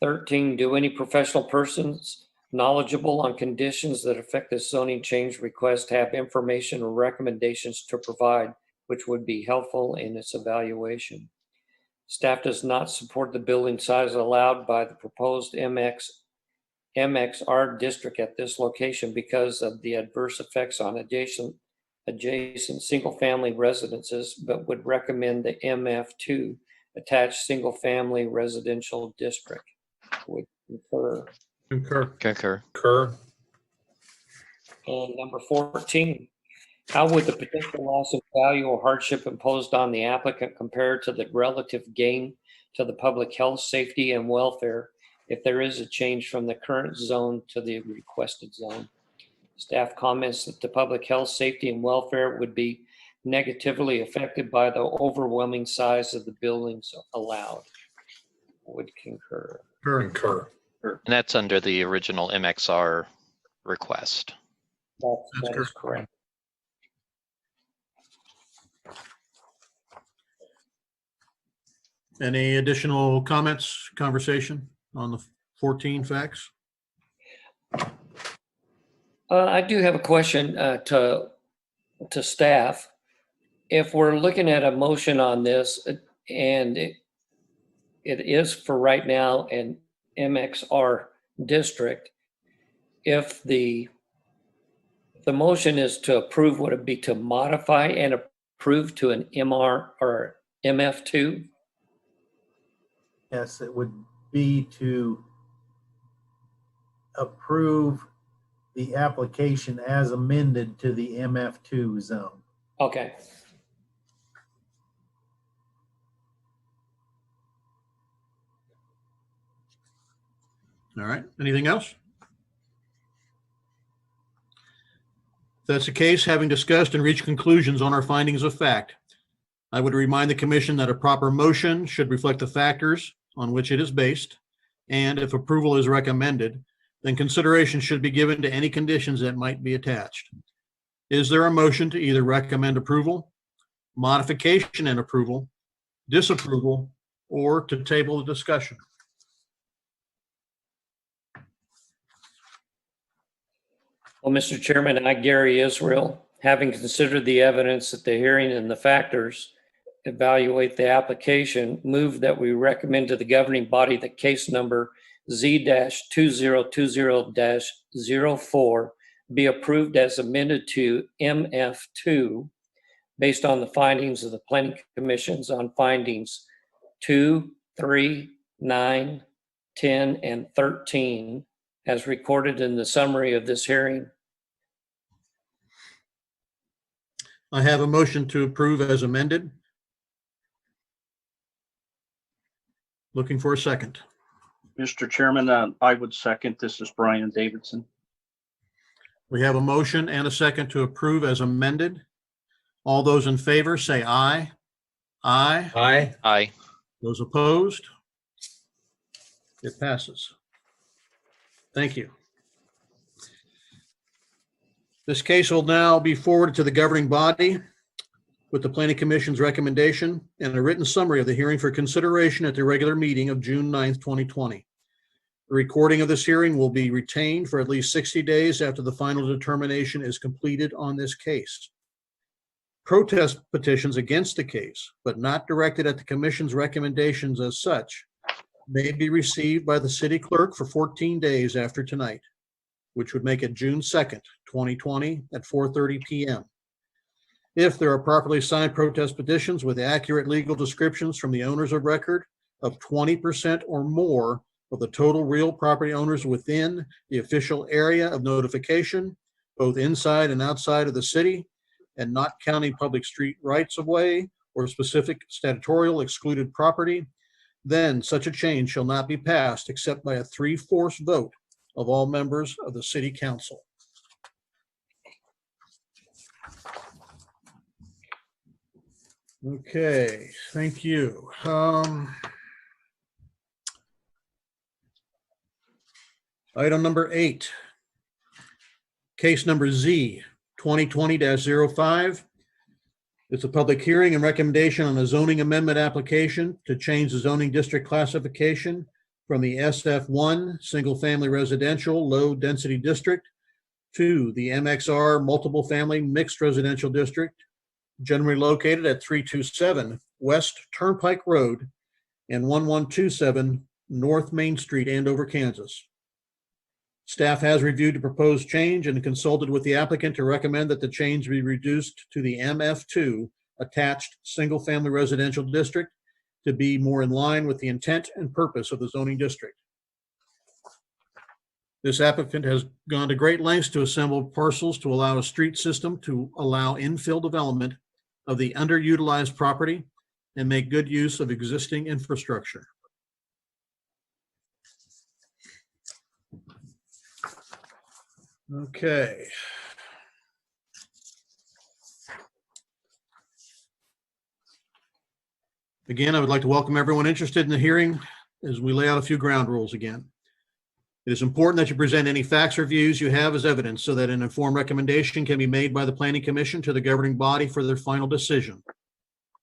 13, do any professional persons knowledgeable on conditions that affect the zoning change request have information or recommendations to provide which would be helpful in its evaluation. Staff does not support the building size allowed by the proposed MXR district at this location because of the adverse effects on adjacent single-family residences, but would recommend the MF2 attached single-family residential district. Would concur. Concur. And number 14, how would the potential loss of value or hardship imposed on the applicant compare to the relative gain to the public health, safety, and welfare if there is a change from the current zone to the requested zone? Staff comments that the public health, safety, and welfare would be negatively affected by the overwhelming size of the buildings allowed. Would concur. Concur. And that's under the original MXR request. That is correct. Any additional comments, conversation on the 14 facts? I do have a question to staff. If we're looking at a motion on this, and it is for right now an MXR district, if the motion is to approve, would it be to modify and approve to an MR or MF2? Yes, it would be to approve the application as amended to the MF2 zone. Okay. All right, anything else? If that's the case, having discussed and reached conclusions on our findings of fact, I would remind the commission that a proper motion should reflect the factors on which it is based, and if approval is recommended, then consideration should be given to any conditions that might be attached. Is there a motion to either recommend approval, modification and approval, disapproval, or to table the discussion? Well, Mr. Chairman, I, Gary Israel, having considered the evidence at the hearing and the factors, evaluate the application, move that we recommend to the governing body that case number Z-2020-04 be approved as amended to MF2 based on the findings of the Planning Commissions on findings 2, 3, 9, 10, and 13 as recorded in the summary of this hearing. I have a motion to approve as amended. Looking for a second. Mr. Chairman, I would second. This is Brian Davidson. We have a motion and a second to approve as amended. All those in favor say aye. Aye. Aye. Aye. Those opposed? It passes. Thank you. This case will now be forwarded to the governing body with the Planning Commission's recommendation and a written summary of the hearing for consideration at the regular meeting of June 9th, 2020. The recording of this hearing will be retained for at least 60 days after the final determination is completed on this case. Protest petitions against the case, but not directed at the Commission's recommendations as such, may be received by the city clerk for 14 days after tonight, which would make it June 2nd, 2020 at 4:30 p.m. If there are properly signed protest petitions with accurate legal descriptions from the owners of record of 20% or more of the total real property owners within the official area of notification, both inside and outside of the city, and not counting public street rights of way or specific statutorial excluded property, then such a change shall not be passed except by a 3/4 vote of all members of the city council. Okay, thank you. Item number 8, case number Z 2020-05. It's a public hearing and recommendation on a zoning amendment application to change the zoning district classification from the SF1 single family residential low density district to the MXR multiple family mixed residential district generally located at 327 West Turnpike Road and 1127 North Main Street, Andover, Kansas. Staff has reviewed the proposed change and consulted with the applicant to recommend that the change be reduced to the MF2 attached single-family residential district to be more in line with the intent and purpose of the zoning district. This applicant has gone to great lengths to assemble parcels to allow a street system to allow infill development of the underutilized property and make good use of existing infrastructure. Okay. Again, I would like to welcome everyone interested in the hearing as we lay out a few ground rules again. It is important that you present any facts or views you have as evidence so that an informed recommendation can be made by the Planning Commission to the governing body for their final decision.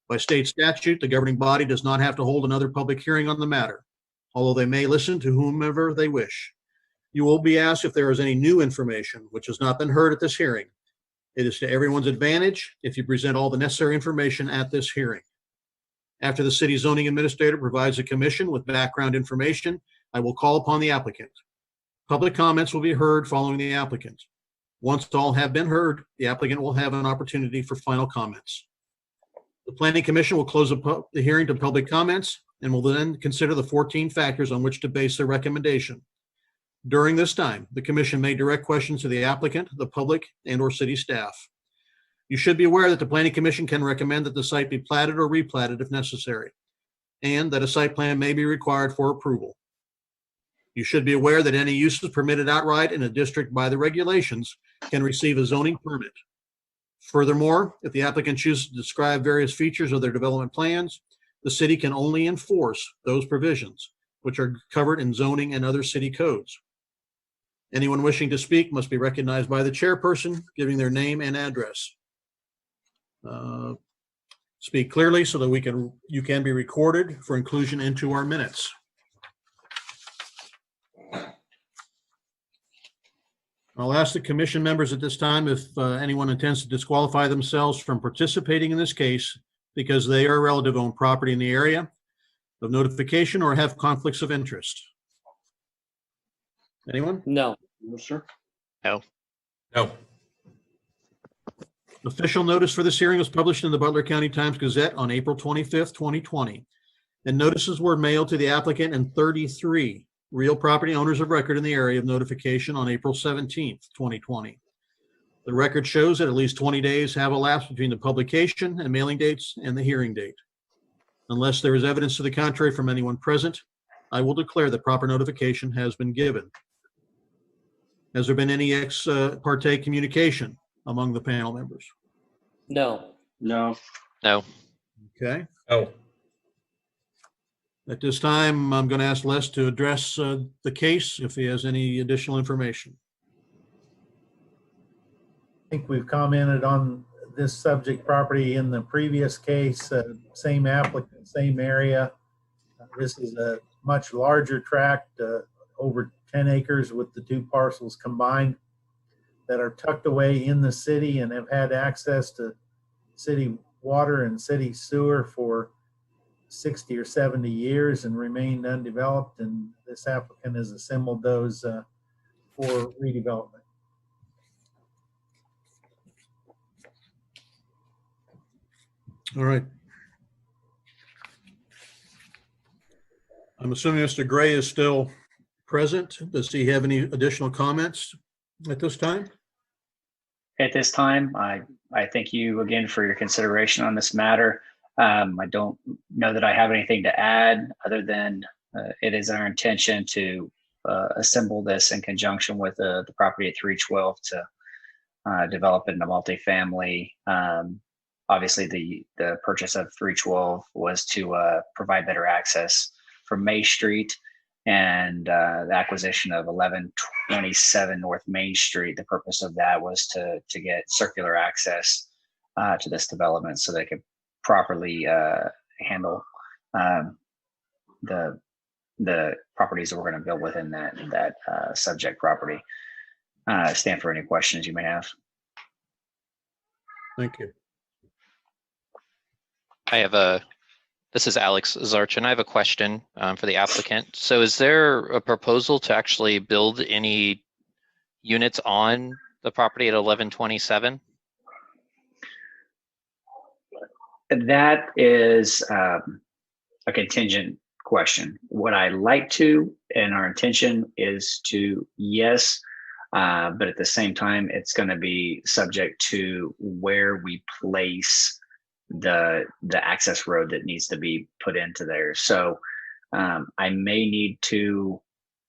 By state statute, the governing body does not have to hold another public hearing on the matter, although they may listen to whomever they wish. You will be asked if there is any new information which has not been heard at this hearing. It is to everyone's advantage if you present all the necessary information at this hearing. After the city zoning administrator provides the commission with background information, I will call upon the applicant. Public comments will be heard following the applicant. Once all have been heard, the applicant will have an opportunity for final comments. The Planning Commission will close the hearing to public comments and will then consider the 14 factors on which to base their recommendation. During this time, the commission may direct questions to the applicant, the public, and/or city staff. You should be aware that the Planning Commission can recommend that the site be platted or replatted if necessary, and that a site plan may be required for approval. You should be aware that any uses permitted outright in a district by the regulations can receive a zoning permit. Furthermore, if the applicant chooses to describe various features of their development plans, the city can only enforce those provisions, which are covered in zoning and other city codes. Anyone wishing to speak must be recognized by the chairperson, giving their name and address. Speak clearly so that you can be recorded for inclusion into our minutes. I'll ask the commission members at this time if anyone intends to disqualify themselves from participating in this case because they are a relative owned property in the area of notification or have conflicts of interest. Anyone? No. No, sir. No. Official notice for this hearing was published in the Butler County Times Gazette on April 25th, 2020. And notices were mailed to the applicant and 33 real property owners of record in the area of notification on April 17th, 2020. The record shows that at least 20 days have elapsed between the publication and mailing dates and the hearing date. Unless there is evidence to the contrary from anyone present, I will declare that proper notification has been given. Has there been any ex parte communication among the panel members? No. No. No. Okay. No. At this time, I'm going to ask Les to address the case if he has any additional information. I think we've commented on this subject property in the previous case, same applicant, same area. This is a much larger tract, over 10 acres with the two parcels combined that are tucked away in the city and have had access to city water and city sewer for 60 or 70 years and remained undeveloped. And this applicant has assembled those for redevelopment. All right. I'm assuming Mr. Gray is still present. Does he have any additional comments at this time? At this time, I thank you again for your consideration on this matter. I don't know that I have anything to add other than it is our intention to assemble this in conjunction with the property at 312 to develop it into multifamily. Obviously, the purchase of 312 was to provide better access from May Street, and the acquisition of 1127 North Main Street. The purpose of that was to get circular access to this development so they could properly handle the properties that we're going to build within that subject property. Stand for any questions you may have. Thank you. This is Alex Zarchin. I have a question for the applicant. So is there a proposal to actually build any units on the property at 1127? That is a contingent question. What I like to, and our intention is to, yes, but at the same time, it's going to be subject to where we place the access road that needs to be put into there. So I may need to,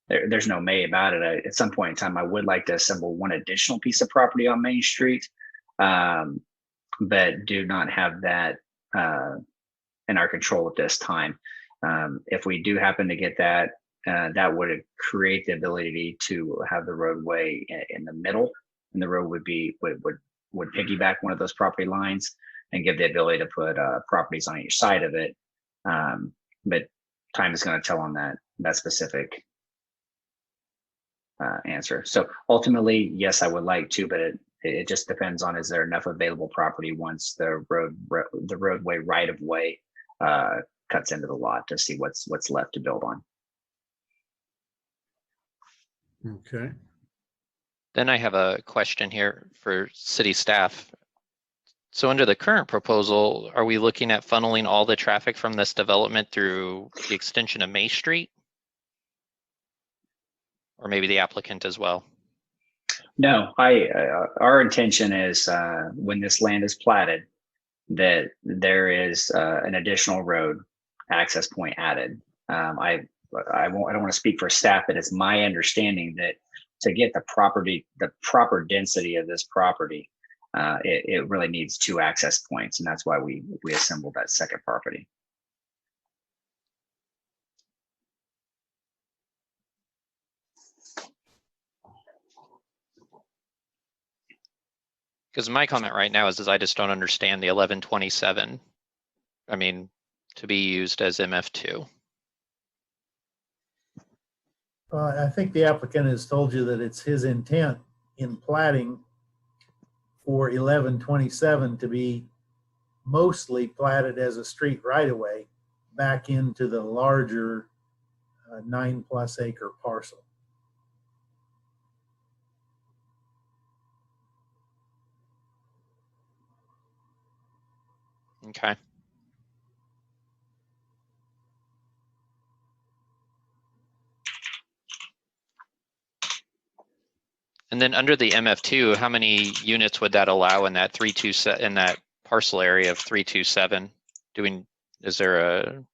there's no may about it. At some point in time, I would like to assemble one additional piece of property on Main Street, but do not have that in our control at this time. If we do happen to get that, that would create the ability to have the roadway in the middle, and the road would piggyback one of those property lines and give the ability to put properties on each side of it. But time is going to tell on that specific answer. So ultimately, yes, I would like to, but it just depends on, is there enough available property once the roadway right of way cuts into the lot to see what's left to build on. Okay. Then I have a question here for city staff. So under the current proposal, are we looking at funneling all the traffic from this development through the extension of May Street? Or maybe the applicant as well? No, our intention is when this land is platted, that there is an additional road access point added. I don't want to speak for staff, but it's my understanding that to get the proper density of this property, it really needs 2 access points, and that's why we assembled that second property. Because my comment right now is I just don't understand the 1127. I mean, to be used as MF2. I think the applicant has told you that it's his intent in platting for 1127 to be mostly platted as a street right-of-way back into the larger 9+ acre parcel. Okay. And then under the MF2, how many units would that allow in that in that parcel area of 327? Is there a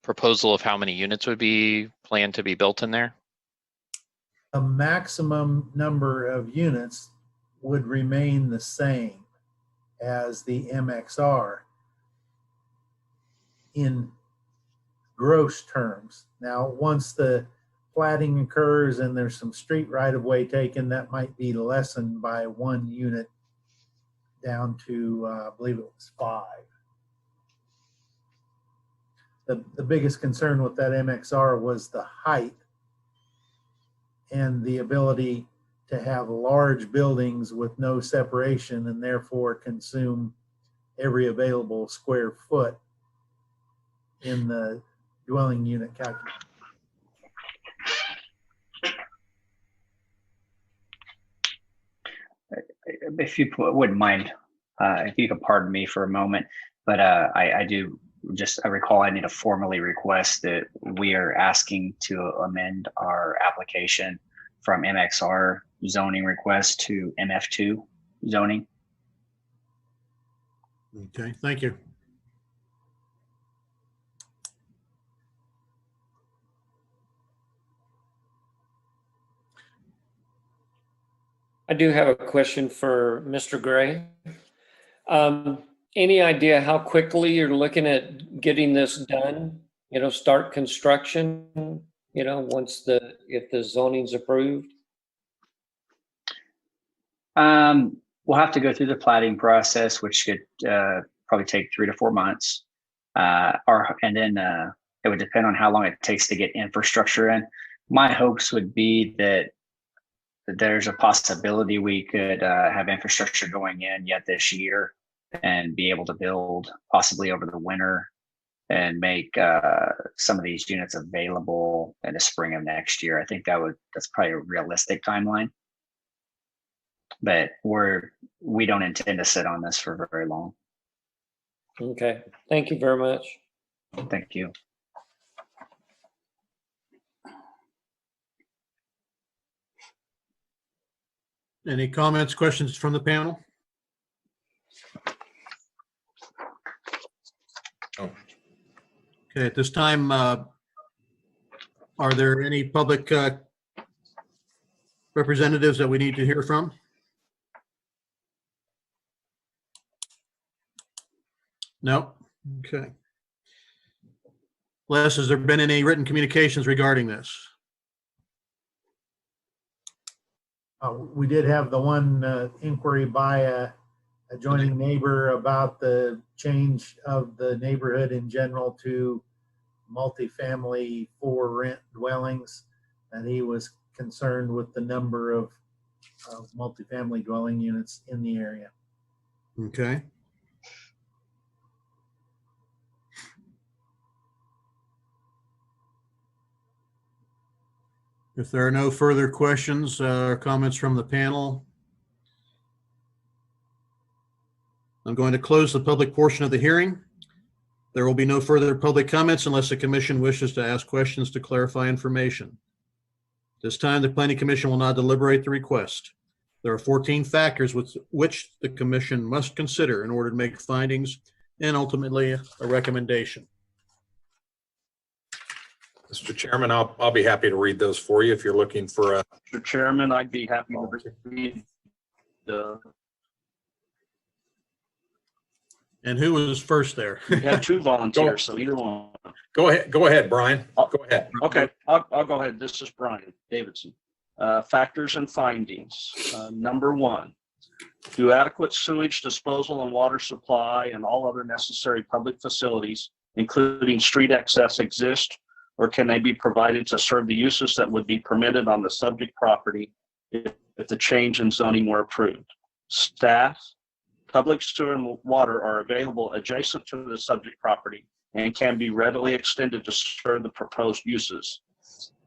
proposal of how many units would be planned to be built in there? A maximum number of units would remain the same as the MXR in gross terms. Now, once the platting occurs and there's some street right-of-way taken, that might be lessened by 1 unit down to, I believe it was 5. The biggest concern with that MXR was the height and the ability to have large buildings with no separation and therefore consume every available square foot in the dwelling unit calculation. If you wouldn't mind, if you could pardon me for a moment, but I recall I need to formally request that we are asking to amend our application from MXR zoning request to MF2 zoning. Okay, thank you. I do have a question for Mr. Gray. Any idea how quickly you're looking at getting this done? Start construction, if the zoning's approved? We'll have to go through the platting process, which could probably take 3 to 4 months. And then it would depend on how long it takes to get infrastructure in. My hopes would be that there's a possibility we could have infrastructure going in yet this year. and be able to build possibly over the winter and make some of these units available in the spring of next year. I think that's probably a realistic timeline. But we don't intend to sit on this for very long. Okay, thank you very much. Thank you. Any comments, questions from the panel? No. Okay, at this time, are there any public representatives that we need to hear from? No? Okay. Les, has there been any written communications regarding this? We did have the one inquiry by a adjoining neighbor about the change of the neighborhood in general to multifamily for rent dwellings, and he was concerned with the number of multifamily dwelling units in the area. Okay. If there are no further questions or comments from the panel, I'm going to close the public portion of the hearing. There will be no further public comments unless the commission wishes to ask questions to clarify information. This time, the Planning Commission will not deliberate the request. There are 14 factors with which the commission must consider in order to make findings and ultimately a recommendation. Mr. Chairman, I'll be happy to read those for you if you're looking for a. Mr. Chairman, I'd be happy to read the. And who was first there? We had two volunteers, so either one. Go ahead, Brian. Go ahead. Okay, I'll go ahead. This is Brian Davidson. Factors and findings. Number one, do adequate sewage disposal and water supply and all other necessary public facilities, including street access, exist, or can they be provided to serve the uses that would be permitted on the subject property if the change in zoning were approved? Staff, public sewer and water are available adjacent to the subject property and can be readily extended to serve the proposed uses.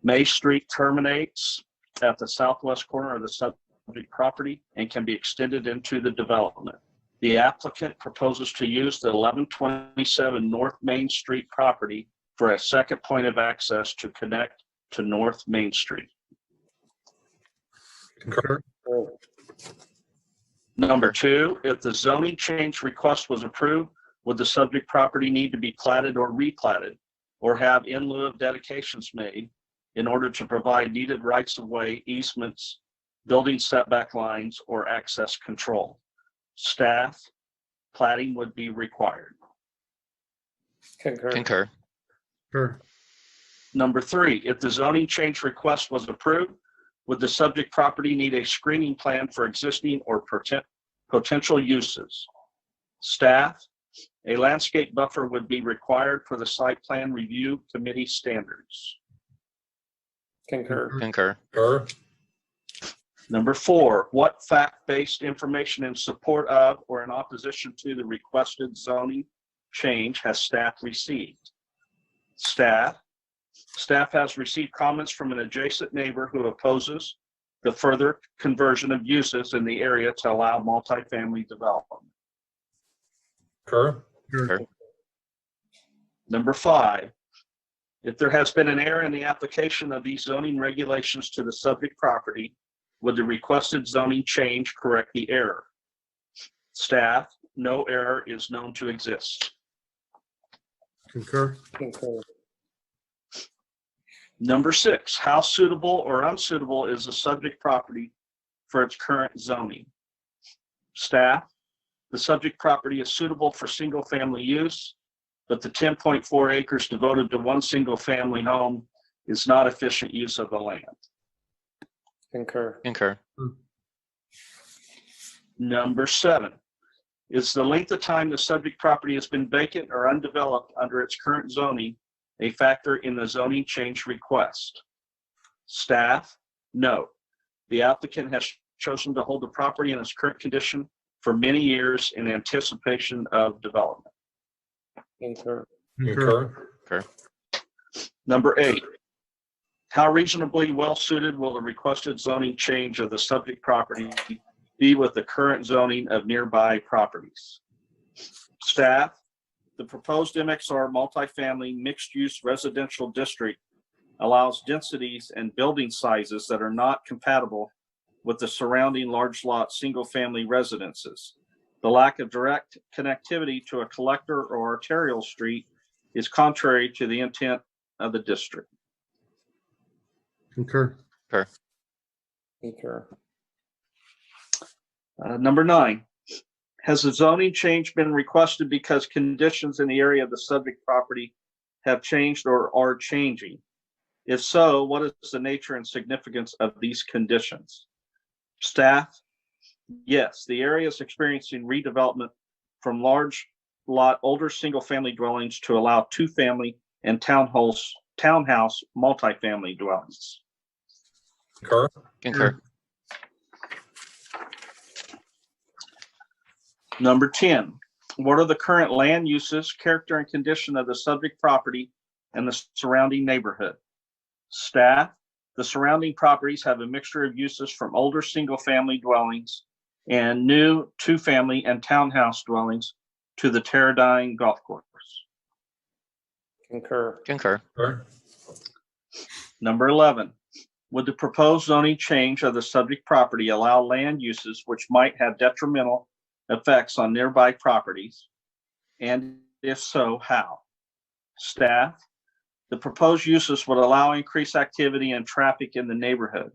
May Street terminates at the southwest corner of the subject property and can be extended into the development. The applicant proposes to use the 1127 North Main Street property for a second point of access to connect to North Main Street. Concur. Number two, if the zoning change request was approved, would the subject property need to be platted or replatted or have in lieu of dedications made in order to provide needed rights of way, easements, building setback lines, or access control? Staff, platting would be required. Concur. Concur. Sure. Number three, if the zoning change request was approved, would the subject property need a screening plan for existing or potential uses? Staff, a landscape buffer would be required for the site plan review committee standards. Concur. Concur. Concur. Number four, what fact-based information in support of or in opposition to the requested zoning change has staff received? Staff has received comments from an adjacent neighbor who opposes the further conversion of uses in the area to allow multifamily development. Concur. Sure. Number five, if there has been an error in the application of these zoning regulations to the subject property, would the requested zoning change correct the error? Staff, no error is known to exist. Concur. Concur. Number six, how suitable or unsuitable is the subject property for its current zoning? Staff, the subject property is suitable for single family use, but the 10.4 acres devoted to one single family home is not efficient use of the land. Concur. Concur. Number seven, is the length of time the subject property has been vacant or undeveloped under its current zoning a factor in the zoning change request? Staff, no. The applicant has chosen to hold the property in its current condition for many years in anticipation of development. Concur. Concur. Number 8, how reasonably well suited will the requested zoning change of the subject property be with the current zoning of nearby properties? Staff, the proposed MXR multifamily mixed-use residential district allows densities and building sizes that are not compatible with the surrounding large lot single-family residences. The lack of direct connectivity to a collector or arterial street is contrary to the intent of the district. Concur. Concur. Number 9, has the zoning change been requested because conditions in the area of the subject property have changed or are changing? If so, what is the nature and significance of these conditions? Staff, yes, the area is experiencing redevelopment from large lot older single-family dwellings to allow 2-family and townhouse multifamily dwellings. Concur. Number 10, what are the current land uses, character, and condition of the subject property and the surrounding neighborhood? Staff, the surrounding properties have a mixture of uses from older single-family dwellings and new 2-family and townhouse dwellings to the Teradyne Golf Course. Concur. Concur. Number 11, would the proposed zoning change of the subject property allow land uses which might have detrimental effects on nearby properties? And if so, how? Staff, the proposed uses would allow increased activity and traffic in the neighborhood.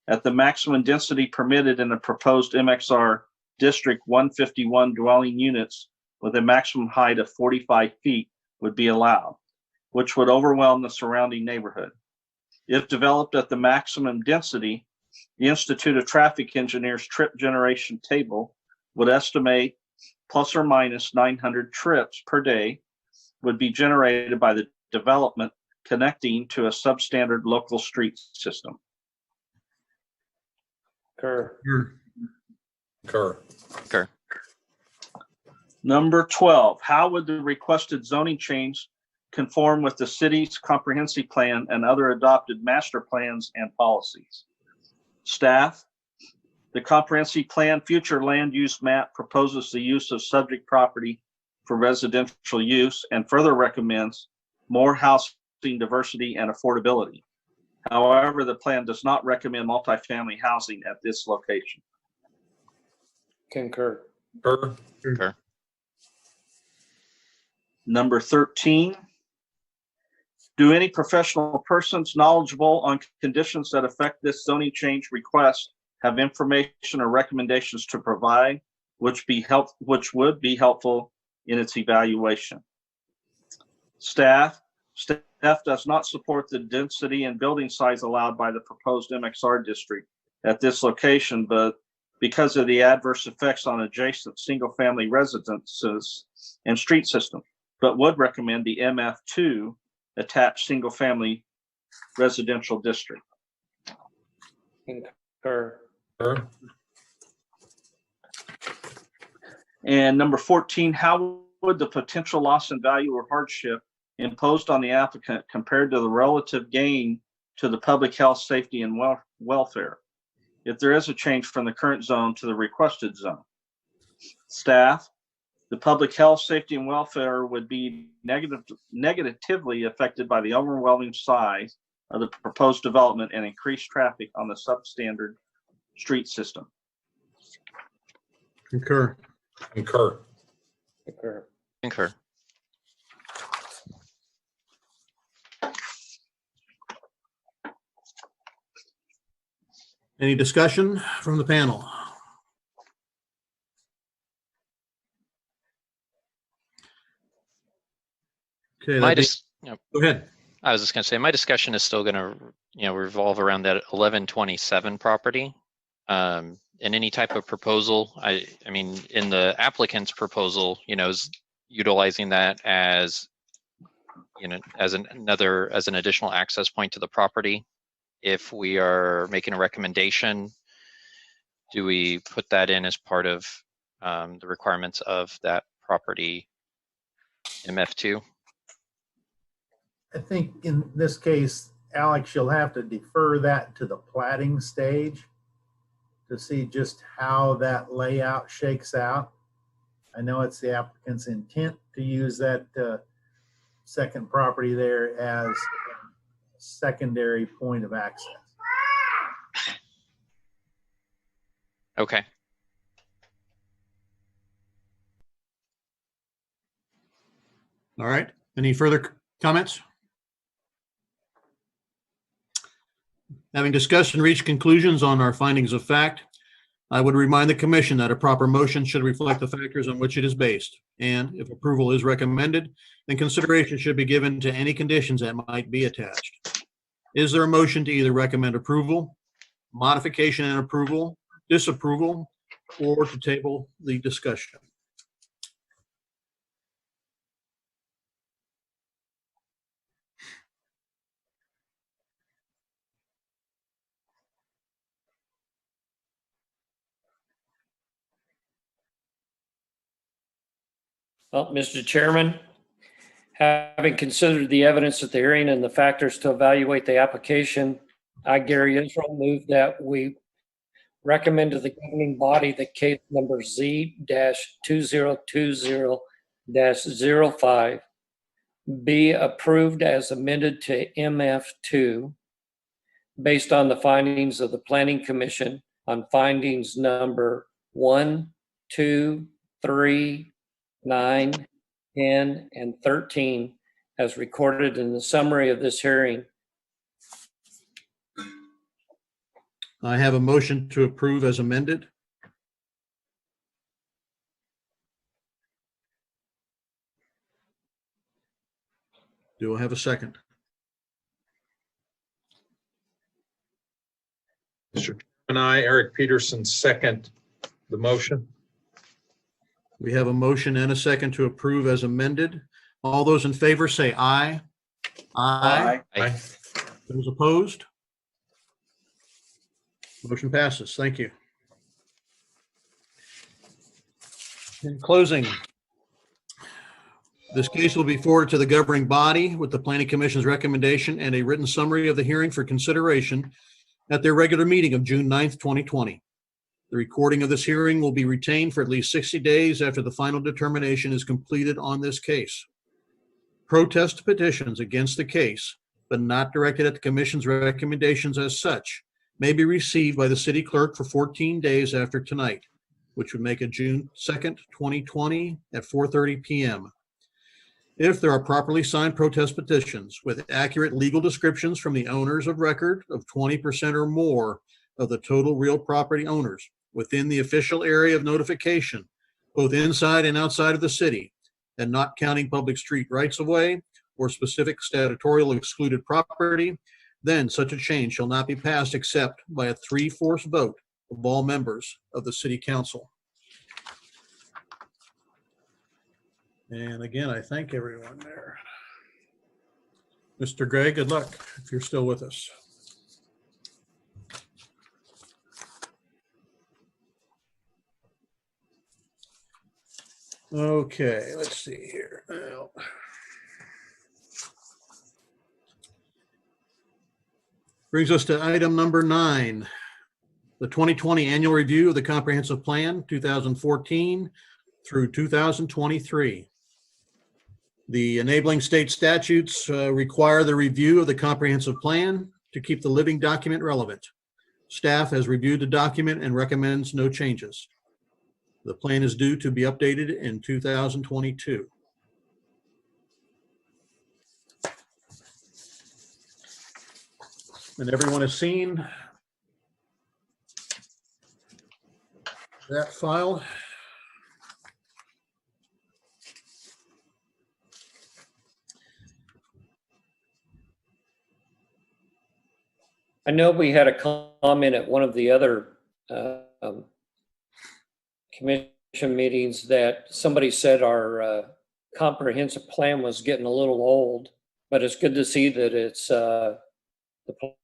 At the maximum density permitted in the proposed MXR District, 151 dwelling units with a maximum height of 45 feet would be allowed, which would overwhelm the surrounding neighborhood. If developed at the maximum density, the Institute of Traffic Engineers trip generation table would estimate plus or minus 900 trips per day would be generated by the development connecting to a substandard local street system. Concur. Number 12, how would the requested zoning change conform with the city's comprehensive plan and other adopted master plans and policies? Staff, the comprehensive plan future land use map proposes the use of subject property for residential use and further recommends more housing diversity and affordability. However, the plan does not recommend multifamily housing at this location. Concur. Concur. Number 13, do any professional persons knowledgeable on conditions that affect this zoning change request have information or recommendations to provide which would be helpful in its evaluation? Staff does not support the density and building size allowed by the proposed MXR district at this location, but because of the adverse effects on adjacent single-family residences and street system, but would recommend the MF2 attached single-family residential district. Concur. And number 14, how would the potential loss in value or hardship imposed on the applicant compared to the relative gain to the public health, safety, and welfare if there is a change from the current zone to the requested zone? Staff, the public health, safety, and welfare would be negatively affected by the overwhelming size of the proposed development and increased traffic on the substandard street system. Concur. Concur. Concur. Any discussion from the panel? Okay, go ahead. I was just going to say, my discussion is still going to, revolve around that 1127 property. In any type of proposal, I mean, in the applicant's proposal, is utilizing that as, as an additional access point to the property. If we are making a recommendation, do we put that in as part of the requirements of that property MF2? I think in this case, Alex, you'll have to defer that to the plating stage to see just how that layout shakes out. I know it's the applicant's intent to use that second property there as a secondary point of access. Okay. All right. Any further comments? Having discussed and reached conclusions on our findings of fact, I would remind the commission that a proper motion should reflect the factors on which it is based. And if approval is recommended, then consideration should be given to any conditions that might be attached. Is there a motion to either recommend approval, modification and approval, disapproval, or to table the discussion? Well, Mr. Chairman, having considered the evidence at the hearing and the factors to evaluate the application, I, Gary Israel, move that we recommend to the governing body that case number Z-2020-05 be approved as amended to MF2 based on the findings of the Planning Commission on findings number 1, 2, 3, 9, 10, and 13 as recorded in the summary of this hearing. I have a motion to approve as amended. Do I have a second? Mr. Chairman, I, Eric Peterson, second the motion. We have a motion and a second to approve as amended. All those in favor say aye. Aye. Aye. Those opposed? Motion passes. Thank you. In closing, this case will be forwarded to the governing body with the Planning Commission's recommendation and a written summary of the hearing for consideration at their regular meeting of June 9th, 2020. The recording of this hearing will be retained for at least 60 days after the final determination is completed on this case. Protest petitions against the case, but not directed at the Commission's recommendations as such, may be received by the city clerk for 14 days after tonight, which would make it June 2nd, 2020 at 4:30 p.m. If there are properly signed protest petitions with accurate legal descriptions from the owners of record of 20% or more of the total real property owners within the official area of notification, both inside and outside of the city, and not counting public street rights of way or specific statutorily excluded property, then such a change shall not be passed except by a 3/4 vote of all members of the city council. And again, I thank everyone there. Mr. Gray, good luck if you're still with us. Okay, let's see here. Well, brings us to item number 9, the 2020 annual review of the comprehensive plan 2014 through 2023. The enabling state statutes require the review of the comprehensive plan to keep the living document relevant. Staff has reviewed the document and recommends no changes. The plan is due to be updated in 2022. And everyone has seen that file. I know we had a comment at one of the other commission meetings that somebody said our comprehensive plan was getting a little old, but it's good to see that it's the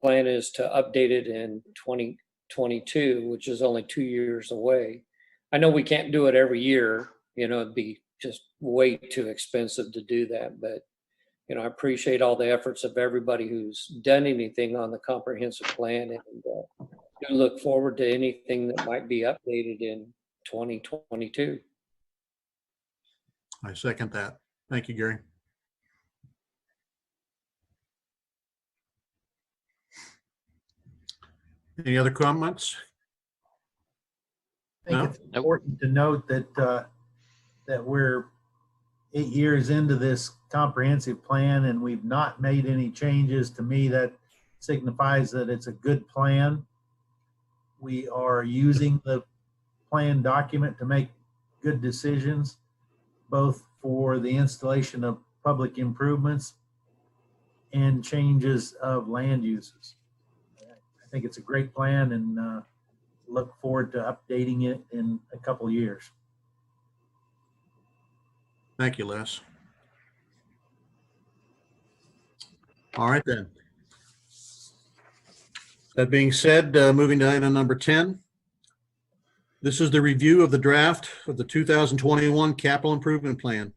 plan is to update it in 2022, which is only 2 years away. I know we can't do it every year, it'd be just way too expensive to do that, but I appreciate all the efforts of everybody who's done anything on the comprehensive plan, and do look forward to anything that might be updated in 2022. I second that. Thank you, Gary. Any other comments? I think No? it's important to note that that we're 8 years into this comprehensive plan and we've not made any changes. To me, that signifies that it's a good plan. We are using the plan document to make good decisions, both for the installation of public improvements and changes of land uses. I think it's a great plan, and look forward to updating it in a couple of years. Thank you, Les. All right, then. That being said, moving to item number 10. This is the review of the draft of the 2021 Capital Improvement Plan.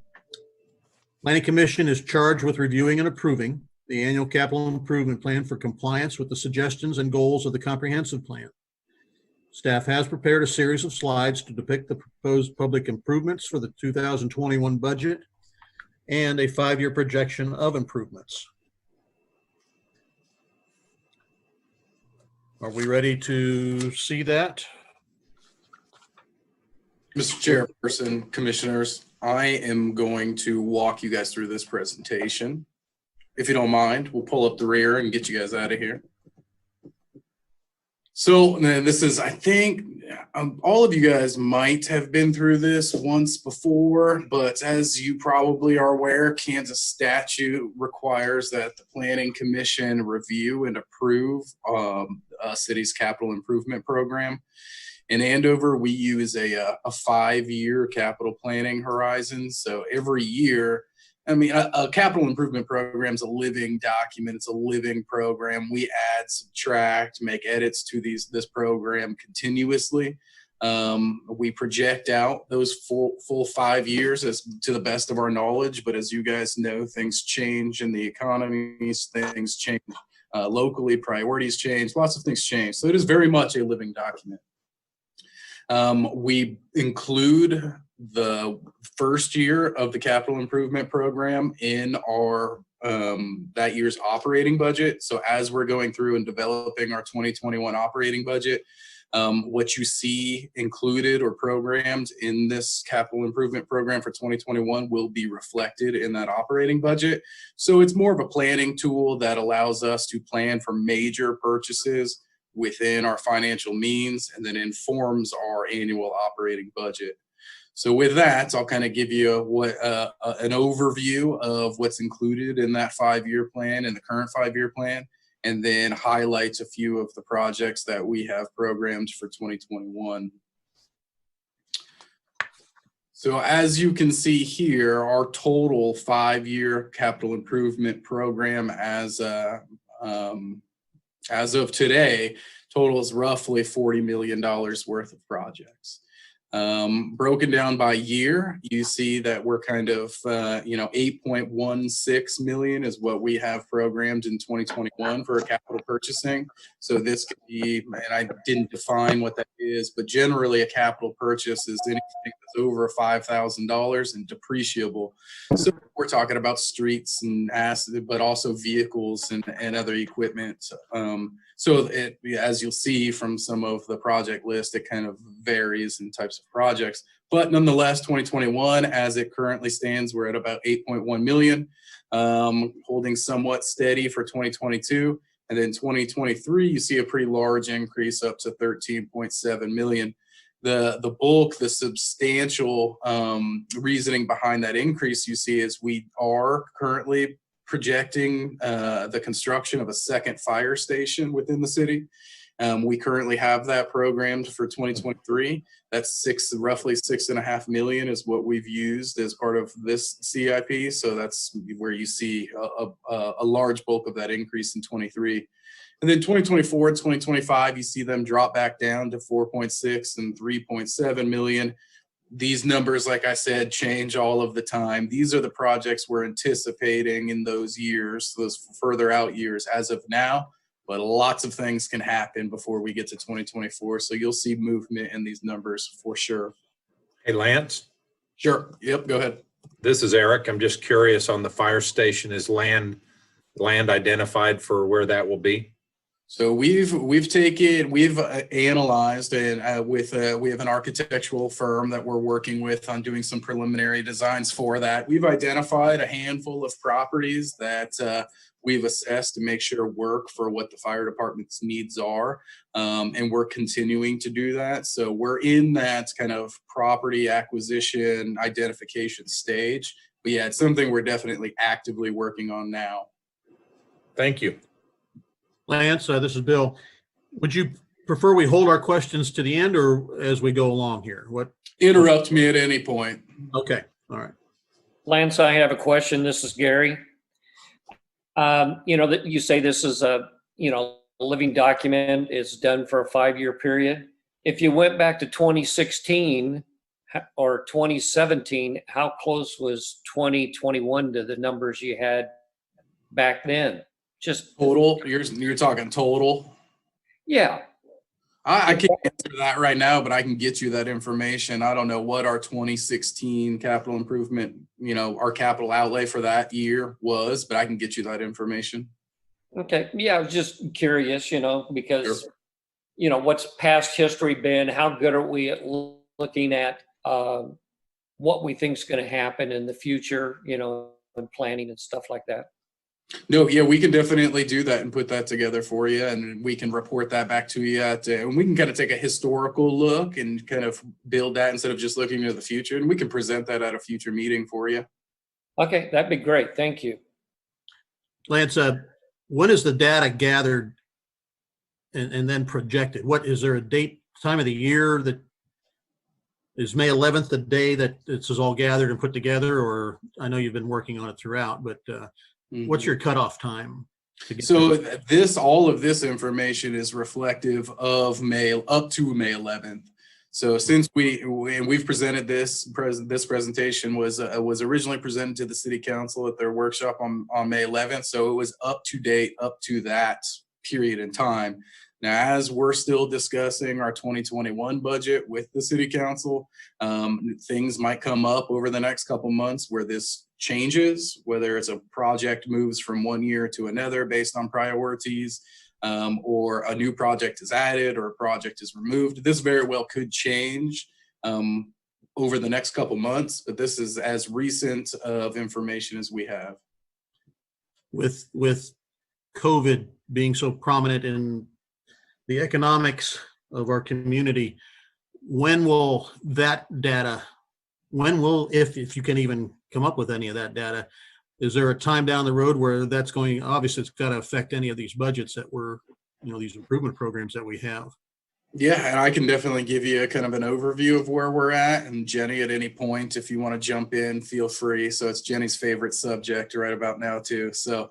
Planning Commission is charged with reviewing and approving the annual capital improvement plan for compliance with the suggestions and goals of the comprehensive plan. Staff has prepared a series of slides to depict the proposed public improvements for the 2021 budget and a 5-year projection of improvements. Are we ready to see that? Mr. Chairperson, Commissioners, I am going to walk you guys through this presentation. If you don't mind, we'll pull up the rear and get you guys out of here. So this is, I think, all of you guys might have been through this once before, but as you probably are aware, Kansas statute requires that the Planning Commission review and approve a city's capital improvement program. In Andover, we use a 5-year capital planning horizon. So every year, I mean, a capital improvement program is a living document. It's a living program. We add, subtract, make edits to this program continuously. We project out those full 5 years as to the best of our knowledge. But as you guys know, things change in the economies, things change locally, priorities change, lots of things change. So it is very much a living document. We include the first year of the capital improvement program in our that year's operating budget. So as we're going through and developing our 2021 operating budget, what you see included or programmed in this capital improvement program for 2021 will be reflected in that operating budget. So it's more of a planning tool that allows us to plan for major purchases within our financial means and then informs our annual operating budget. So with that, I'll kind of give you an overview of what's included in that 5-year plan and the current 5-year plan, and then highlights a few of the projects that we have programmed for 2021. So as you can see here, our total 5-year capital improvement program as of today totals roughly $40 million worth of projects. Broken down by year, you see that we're kind of, 8.16 million is what we have programmed in 2021 for capital purchasing. So this could be, and I didn't define what that is, but generally a capital purchase is anything that's over $5,000 and depreciable. So we're talking about streets and assets, but also vehicles and other equipment. So as you'll see from some of the project list, it kind of varies in types of projects. But nonetheless, 2021, as it currently stands, we're at about 8.1 million, holding somewhat steady for 2022. And then 2023, you see a pretty large increase up to 13.7 million. The bulk, the substantial reasoning behind that increase you see is we are currently projecting the construction of a second fire station within the city. We currently have that programmed for 2023. That's roughly 6.5 million is what we've used as part of this CIP. So that's where you see a large bulk of that increase in 23. And then 2024 and 2025, you see them drop back down to 4.6 and 3.7 million. These numbers, like I said, change all of the time. These are the projects we're anticipating in those years, those further out years as of now. But lots of things can happen before we get to 2024. So you'll see movement in these numbers for sure. Hey, Lance, Sure. Yep. Go ahead. this is Eric. I'm just curious on the fire station. Is land identified for where that will be? So we've analyzed, and we have an architectural firm that we're working with on doing some preliminary designs for that. We've identified a handful of properties that we've assessed to make sure work for what the fire department's needs are, and we're continuing to do that. So we're in that kind of property acquisition identification stage. But yeah, it's something we're definitely actively working on now. Thank you. Lance, this is Bill. Would you prefer we hold our questions to the end or as we go along here? What? Interrupt me at any point. Okay. All right. Lance, I have a question. This is Gary. That you say this is a living document. It's done for a 5-year period. If you went back to 2016 or 2017, how close was 2021 to the numbers you had back then? Just Total, you're talking total. Yeah. I can't answer that right now, but I can get you that information. I don't know what our 2016 capital improvement, our capital outlay for that year was, but I can get you that information. Okay. Yeah, I was just curious, because, Sure. What's past history been? How good are we at looking at what we think is going to happen in the future, and planning and stuff like that? No, yeah, we can definitely do that and put that together for you, and we can report that back to you and we can kind of take a historical look and kind of build that instead of just looking into the future, and we can present that at a future meeting for you. Okay, that'd be great. Thank you. Lance, when is the data gathered and then projected? What is there a date, time of the year that is May 11th, the day that this is all gathered and put together? Or I know you've been working on it throughout, but what's your cutoff time? So all of this information is reflective of up to May 11th. So since we've presented this presentation was originally presented to the city council at their workshop on May 11th. So it was up to date up to that period in time. Now, as we're still discussing our 2021 budget with the city council, things might come up over the next couple months where this changes, whether it's a project moves from one year to another based on priorities, or a new project is added or a project is removed. This very well could change over the next couple months, but this is as recent of information as we have. With COVID being so prominent in the economics of our community, when will that data, if you can even come up with any of that data, is there a time down the road where that's going, obviously it's got to affect any of these budgets that we're, these improvement programs that we have? Yeah, and I can definitely give you a kind of an overview of where we're at. And Jenny, at any point, if you want to jump in, feel free. So it's Jenny's favorite subject right about now too. So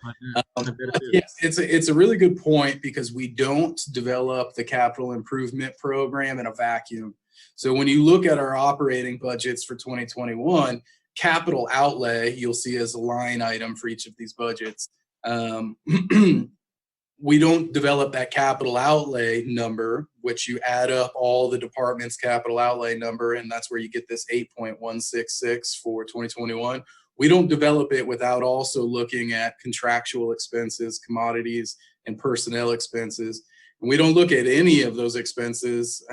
it's a really good point because we don't develop the capital improvement program in a vacuum. So when you look at our operating budgets for 2021, capital outlay, you'll see as a line item for each of these budgets. We don't develop that capital outlay number, which you add up all the department's capital outlay number, and that's where you get this 8.166 for 2021. We don't develop it without also looking at contractual expenses, commodities, and personnel expenses. And we don't look at any of those expenses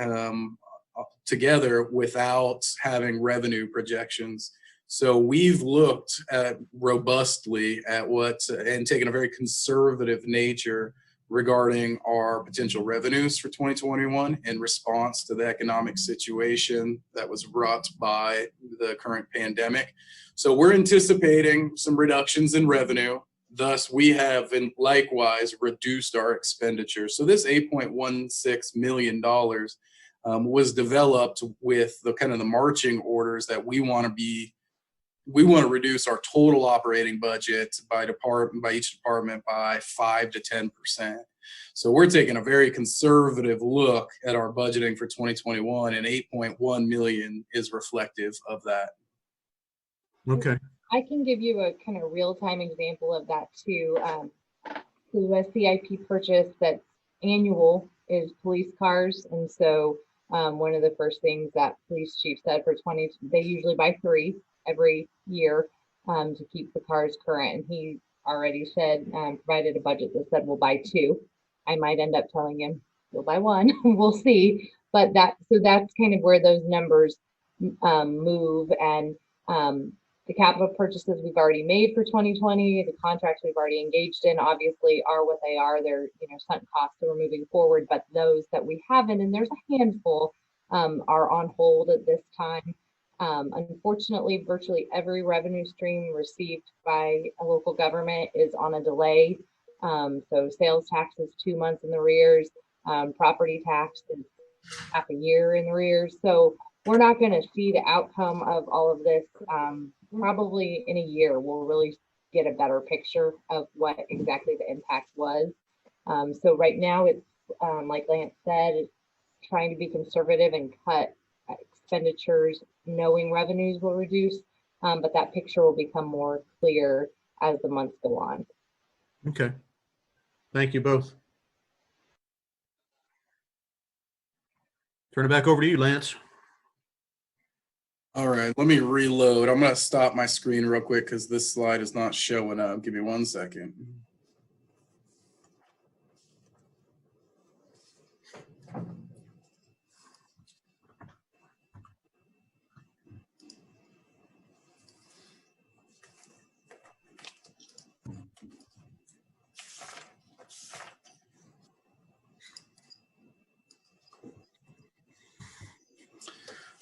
together without having revenue projections. So we've looked at robustly at and taken a very conservative nature regarding our potential revenues for 2021 in response to the economic situation that was brought by the current pandemic. So we're anticipating some reductions in revenue Thus, we have likewise reduced our expenditures. So this $8.16 million was developed with the kind of the marching orders that we want to reduce our total operating budget by each department by 5 to 10%. So we're taking a very conservative look at our budgeting for 2021, and 8.1 million is reflective of that. Okay. I can give you a kind of real-time example of that too. So a CIP purchase that's annual is police cars. And so one of the first things that police chief said for they usually buy 3 every year to keep the cars current. And he already said, provided a budget that said we'll buy 2. I might end up telling him we'll buy 1, we'll see. But that's kind of where those numbers move. And the capital purchases we've already made for 2020, the contracts we've already engaged in, obviously are what they are. They're sunk costs that we're moving forward, but those that we haven't, and there's a handful, are on hold at this time. Unfortunately, virtually every revenue stream received by a local government is on a delay. So sales tax is 2 months in arrears, property tax is half a year in arrears. So we're not going to see the outcome of all of this. Probably in a year, we'll really get a better picture of what exactly the impact was. So right now, it's like Lance said, it's trying to be conservative and cut expenditures, knowing revenues will reduce, but that picture will become more clear as the months go on. Okay. Thank you both. Turn it back over to you, Lance. All right, let me reload. I'm going to stop my screen real quick because this slide is not showing up. Give me 1 second.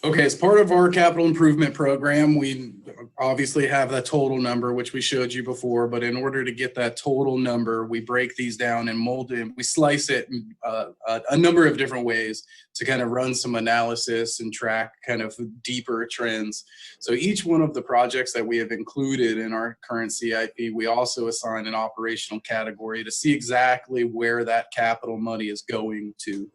Okay, as part of our capital improvement program, we obviously have that total number, which we showed you before, but in order to get that total number, we break these down and mold it. We slice it a number of different ways to kind of run some analysis and track kind of deeper trends. So each one of the projects that we have included in our current CIP, we also assign an operational category to see exactly where that capital money is going to.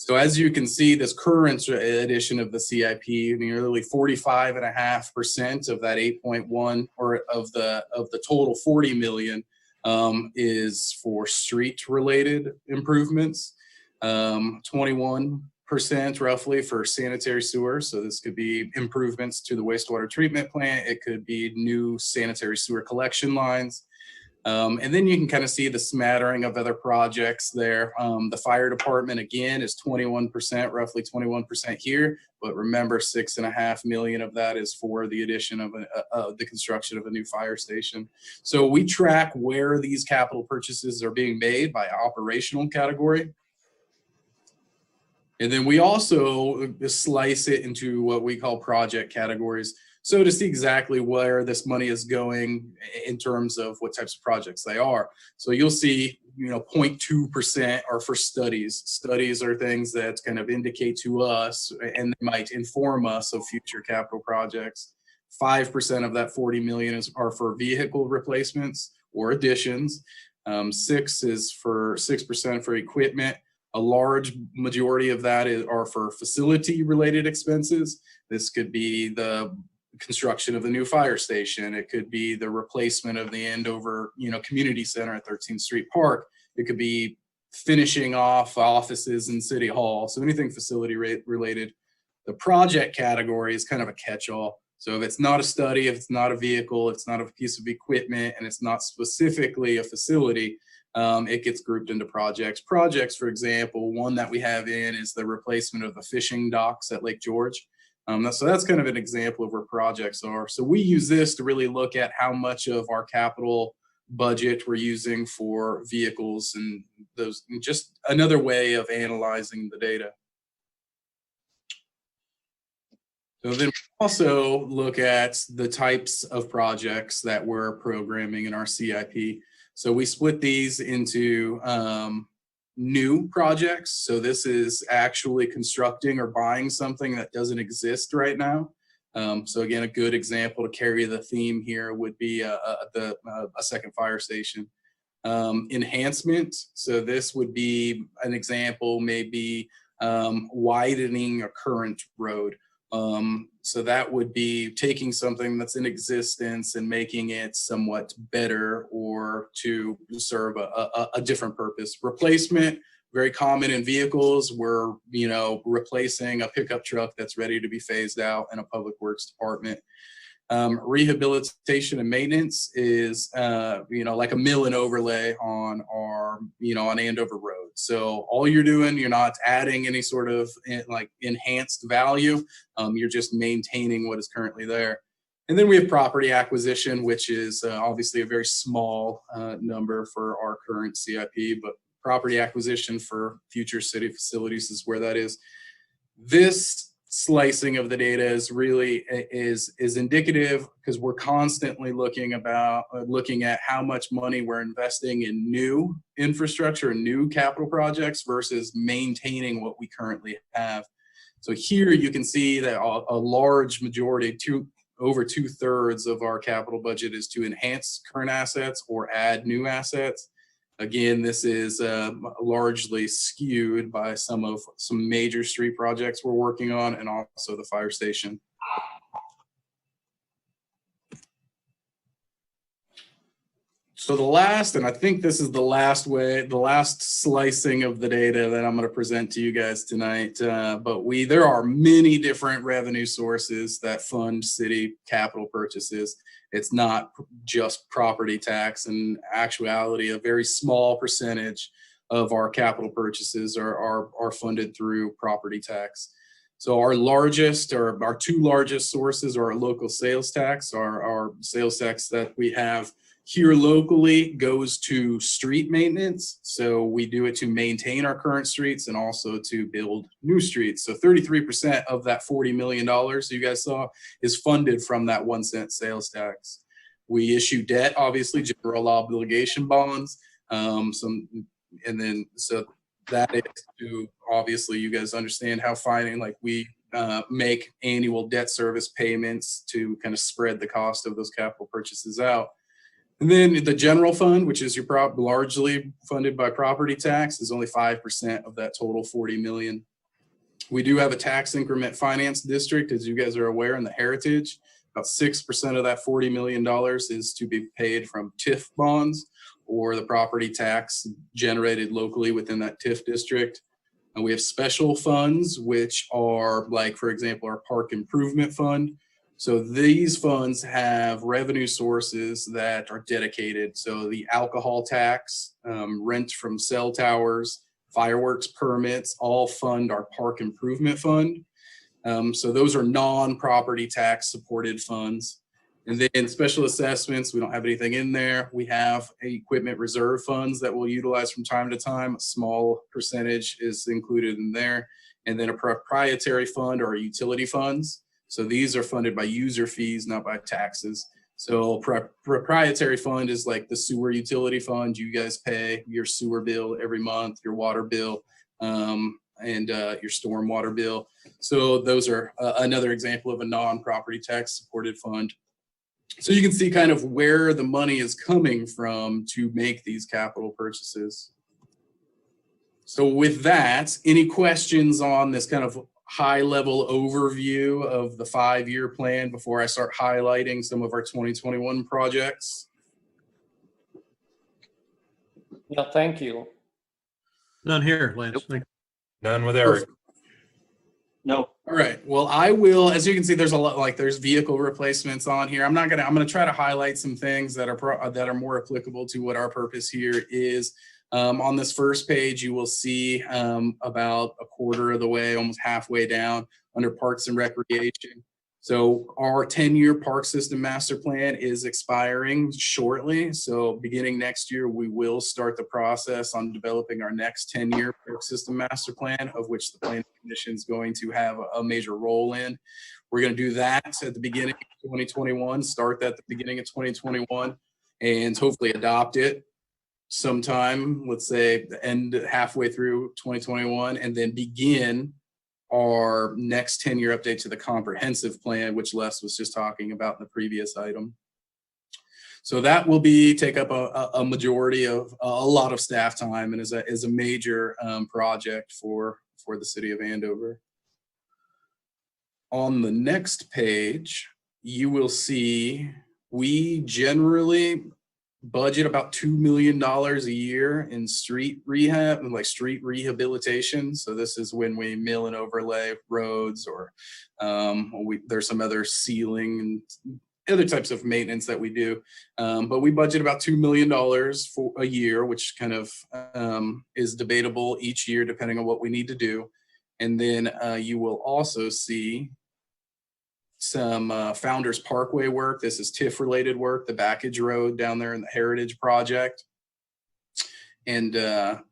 So as you can see, this current edition of the CIP, nearly 45.5% of that 8.1 or of the total 40 million is for street related improvements, 21% roughly for sanitary sewer. So this could be improvements to the wastewater treatment plant. It could be new sanitary sewer collection lines. And then you can kind of see the smattering of other projects there. The fire department, again, is 21%, roughly 21% here. But remember, 6.5 million of that is for the addition of the construction of a new fire station. So we track where these capital purchases are being made by operational category. And then we also slice it into what we call project categories. So to see exactly where this money is going in terms of what types of projects they are. So you'll see, 0.2% are for studies. Studies are things that kind of indicate to us and they might inform us of future capital projects. 5% of that 40 million are for vehicle replacements or additions. 6% for equipment. A large majority of that are for facility related expenses. This could be the construction of the new fire station. It could be the replacement of the Andover, community center at 13th Street Park. It could be finishing off offices in City Hall. So anything facility related. The project category is kind of a catch-all. So if it's not a study, if it's not a vehicle, it's not a piece of equipment, and it's not specifically a facility, it gets grouped into projects. Projects, for example, one that we have in is the replacement of the fishing docks at Lake George. So that's kind of an example of where projects are. So we use this to really look at how much of our capital budget we're using for vehicles, and those just another way of analyzing the data. So then we also look at the types of projects that we're programming in our CIP. So we split these into new projects. So this is actually constructing or buying something that doesn't exist right now. So again, a good example to carry the theme here would be a second fire station. Enhancement. So this would be an example, maybe widening a current road. So that would be taking something that's in existence and making it somewhat better or to serve a different purpose. Replacement, very common in vehicles. We're, replacing a pickup truck that's ready to be phased out in a public works department. Rehabilitation and maintenance is, like a mill and overlay on our, on Andover Road. So all you're doing, you're not adding any sort of like enhanced value. You're just maintaining what is currently there. And then we have property acquisition, which is obviously a very small number for our current CIP, but property acquisition for future city facilities is where that is. This slicing of the data is really is indicative because we're constantly looking at how much money we're investing in new infrastructure and new capital projects versus maintaining what we currently have. So here you can see that a large majority, over 2/3 of our capital budget is to enhance current assets or add new assets. Again, this is largely skewed by some major street projects we're working on and also the fire station. So the last, and I think this is the last slicing of the data that I'm going to present to you guys tonight. But there are many different revenue sources that fund city capital purchases. It's not just property tax. In actuality, a very small percentage of our capital purchases are funded through property tax. So our two largest sources are our local sales tax. Our sales tax that we have here locally goes to street maintenance. So we do it to maintain our current streets and also to build new streets. So 33% of that $40 million you guys saw is funded from that 1 cent sales tax. We issue debt, obviously, general obligation bonds. So that is to, obviously, you guys understand how we make annual debt service payments to kind of spread the cost of those capital purchases out. And then the general fund, which is largely funded by property tax, is only 5% of that total 40 million. We do have a tax increment finance district, as you guys are aware, in the Heritage. About 6% of that $40 million is to be paid from TIF bonds or the property tax generated locally within that TIF district. And we have special funds, which are like, for example, our park improvement fund. So these funds have revenue sources that are dedicated. So the alcohol tax, rent from cell towers, fireworks permits, all fund our park improvement fund. So those are non-property tax supported funds. And then special assessments, we don't have anything in there. We have equipment reserve funds that we'll utilize from time to time. A small percentage is included in there. And then a proprietary fund or utility funds. So these are funded by user fees, not by taxes. So proprietary fund is like the sewer utility fund. You guys pay your sewer bill every month, your water bill, and your stormwater bill. So those are another example of a non-property tax supported fund. So you can see kind of where the money is coming from to make these capital purchases. So with that, any questions on this kind of high-level overview of the 5-year plan before I start highlighting some of our 2021 projects? No, thank you. None here, Lance. Nope. None with Eric. No. All right. Well, I will, as you can see, there's a lot, there's vehicle replacements on here. I'm going to try to highlight some things that are more applicable to what our purpose here is. On this first page, you will see about a quarter of the way, almost halfway down, under Parks and Recreation. So our 10-year park system master plan is expiring shortly. So beginning next year, we will start the process on developing our next 10-year park system master plan, of which the Planning Commission is going to have a major role in. We're going to do that at the beginning of 2021, start that at the beginning of 2021, and hopefully adopt it sometime, let's say the end halfway through 2021, and then begin our next 10-year update to the comprehensive plan, which Les was just talking about in the previous item. So that will take up a majority of a lot of staff time, and is a major project for the city of Andover. On the next page, you will see we generally budget about $2 million a year in street rehab and like street rehabilitation. So this is when we mill and overlay roads, or there's some other sealing and other types of maintenance that we do. But we budget about $2 million for a year, which kind of is debatable each year depending on what we need to do. And then you will also see some Founders Parkway work. This is TIF related work, the Backage Road down there in the Heritage Project. And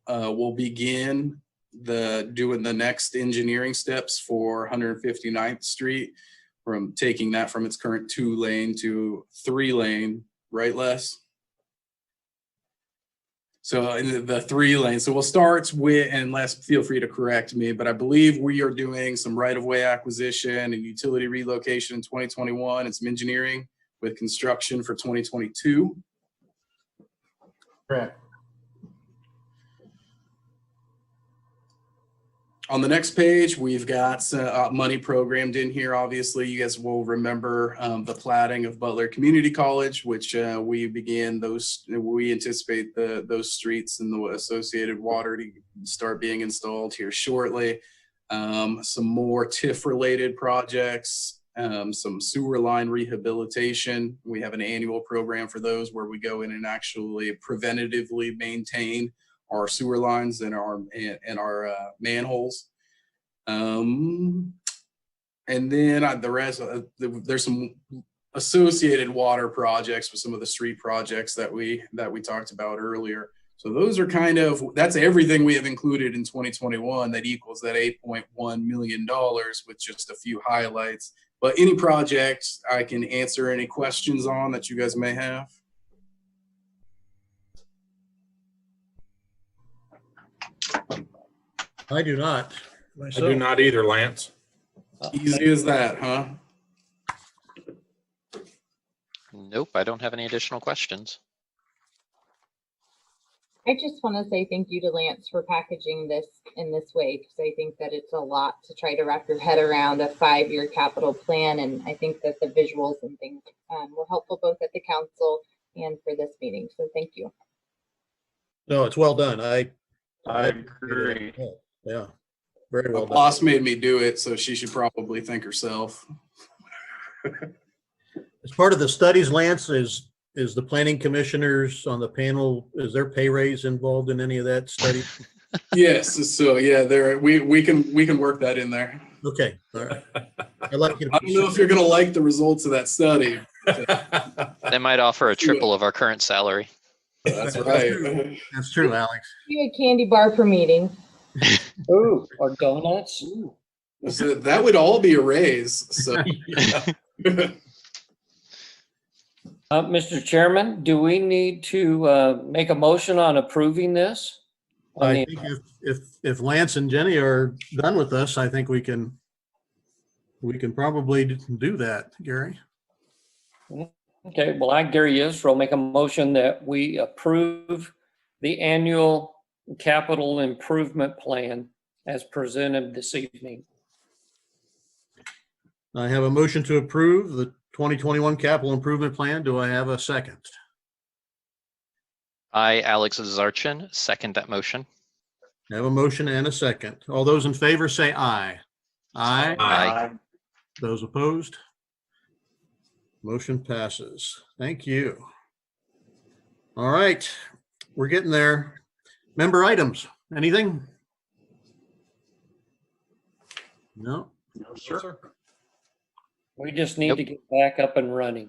we'll begin doing the next engineering steps for 159th Street, from taking that from its current 2-lane to 3-lane, right, Les? So in the 3-lane, so we'll start with, and Les, feel free to correct me, but I believe we are doing some right-of-way acquisition and utility relocation in 2021 and some engineering with construction for 2022. Correct. On the next page, we've got money programmed in here. Obviously, you guys will remember the platting of Butler Community College, which we began those. We anticipate those streets and the associated water to start being installed here shortly. Some more TIF-related projects, some sewer line rehabilitation. We have an annual program for those where we go in and actually preventatively maintain our sewer lines and our manholes. And then the rest, there's some associated water projects with some of the street projects that we talked about earlier. So those are that's everything we have included in 2021 that equals that $8.1 million with just a few highlights. But any projects I can answer any questions on that you guys may have. I do not. I do not either, Lance. Easy as that, huh? Nope, I don't have any additional questions. I just want to say thank you to Lance for packaging this in this way, because I think that it's a lot to try to wrap your head around a 5-year capital plan. And I think that the visuals and things were helpful both at the council and for this meeting. So thank you. No, it's well done. I agree. Yeah, very well My done. boss made me do it, so she should probably thank herself. As part of the studies, Lance, is the planning commissioners on the panel, is their pay raise involved in any of that study? Yes, so yeah, we can work that in there. Okay, all right. I'd like you to. I don't know if you're gonna like the results of that study. They might offer a triple of our current salary. That's right. That's true, Alex. You a candy bar per meeting. Ooh, or donuts. Ooh. So that would all be a raise. So. Mr. Chairman, do we need to make a motion on approving this? I think if Lance and Jenny are done with us, I think we can probably do that, Gary. Okay, well, Gary Isra will make a motion that we approve the annual capital improvement plan as presented this evening. I have a motion to approve the 2021 capital improvement plan. Do I have a second? I, Alex Zarchin, second that motion. I have a motion and a second. All those in favor say aye. Aye. Aye. Those opposed? Motion passes. Thank you. All right, we're getting there. Member items, anything? No. No, sir. We just need to get back up and running.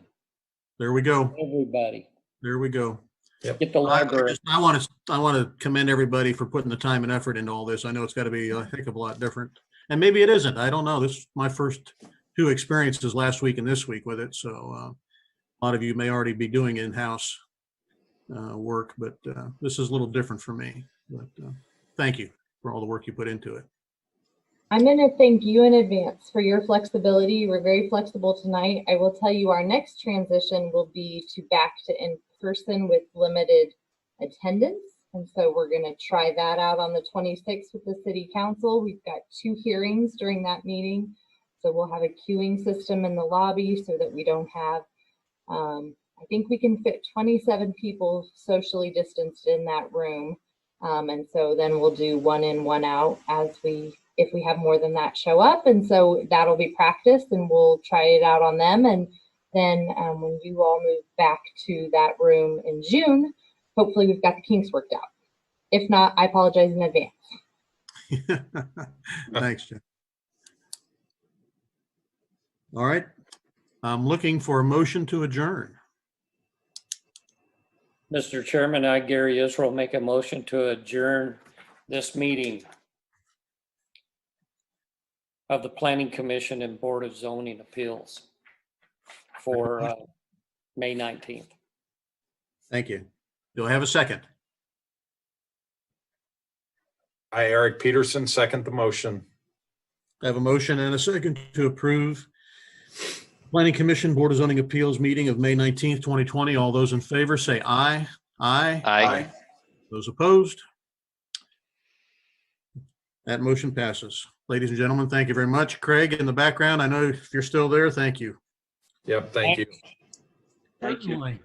There we go. Everybody, There we go. get the library. I want to commend everybody for putting the time and effort into all this. I know it's got to be a heck of a lot different, and maybe it isn't. I don't know. This is my first two experiences last week and this week with it. So a lot of you may already be doing in-house work, but this is a little different for me. But thank you for all the work you put into it. I'm going to thank you in advance for your flexibility. You were very flexible tonight. I will tell you our next transition will be back to in-person with limited attendance. And so we're going to try that out on the 26th with the city council. We've got 2 hearings during that meeting. So we'll have a queuing system in the lobby so that we don't have, I think we can fit 27 people socially distanced in that room. And so then we'll do 1 in, 1 out if we have more than that show up. And so that'll be practiced and we'll try it out on them. And then when you all move back to that room in June, hopefully we've got the kinks worked out. If not, I apologize in advance. Thanks, Jim. All right. I'm looking for a motion to adjourn. Mr. Chairman, I, Gary Israel, make a motion to adjourn this meeting of the Planning Commission and Board of Zoning Appeals for May 19th. Thank you. Do I have a second? I, Eric Peterson, second the motion. I have a motion and a second to approve Planning Commission Board of Zoning Appeals meeting of May 19th, 2020. All those in favor say aye. Aye. Aye. Those opposed? That motion passes. Ladies and gentlemen, thank you very much. Craig in the background, I know if you're still there, thank you. Yep, thank you. Thank you. Certainly.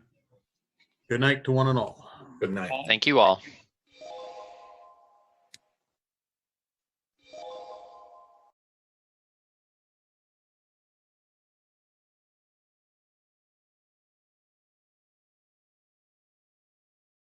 Good night to one and all. Good night. Thank you all.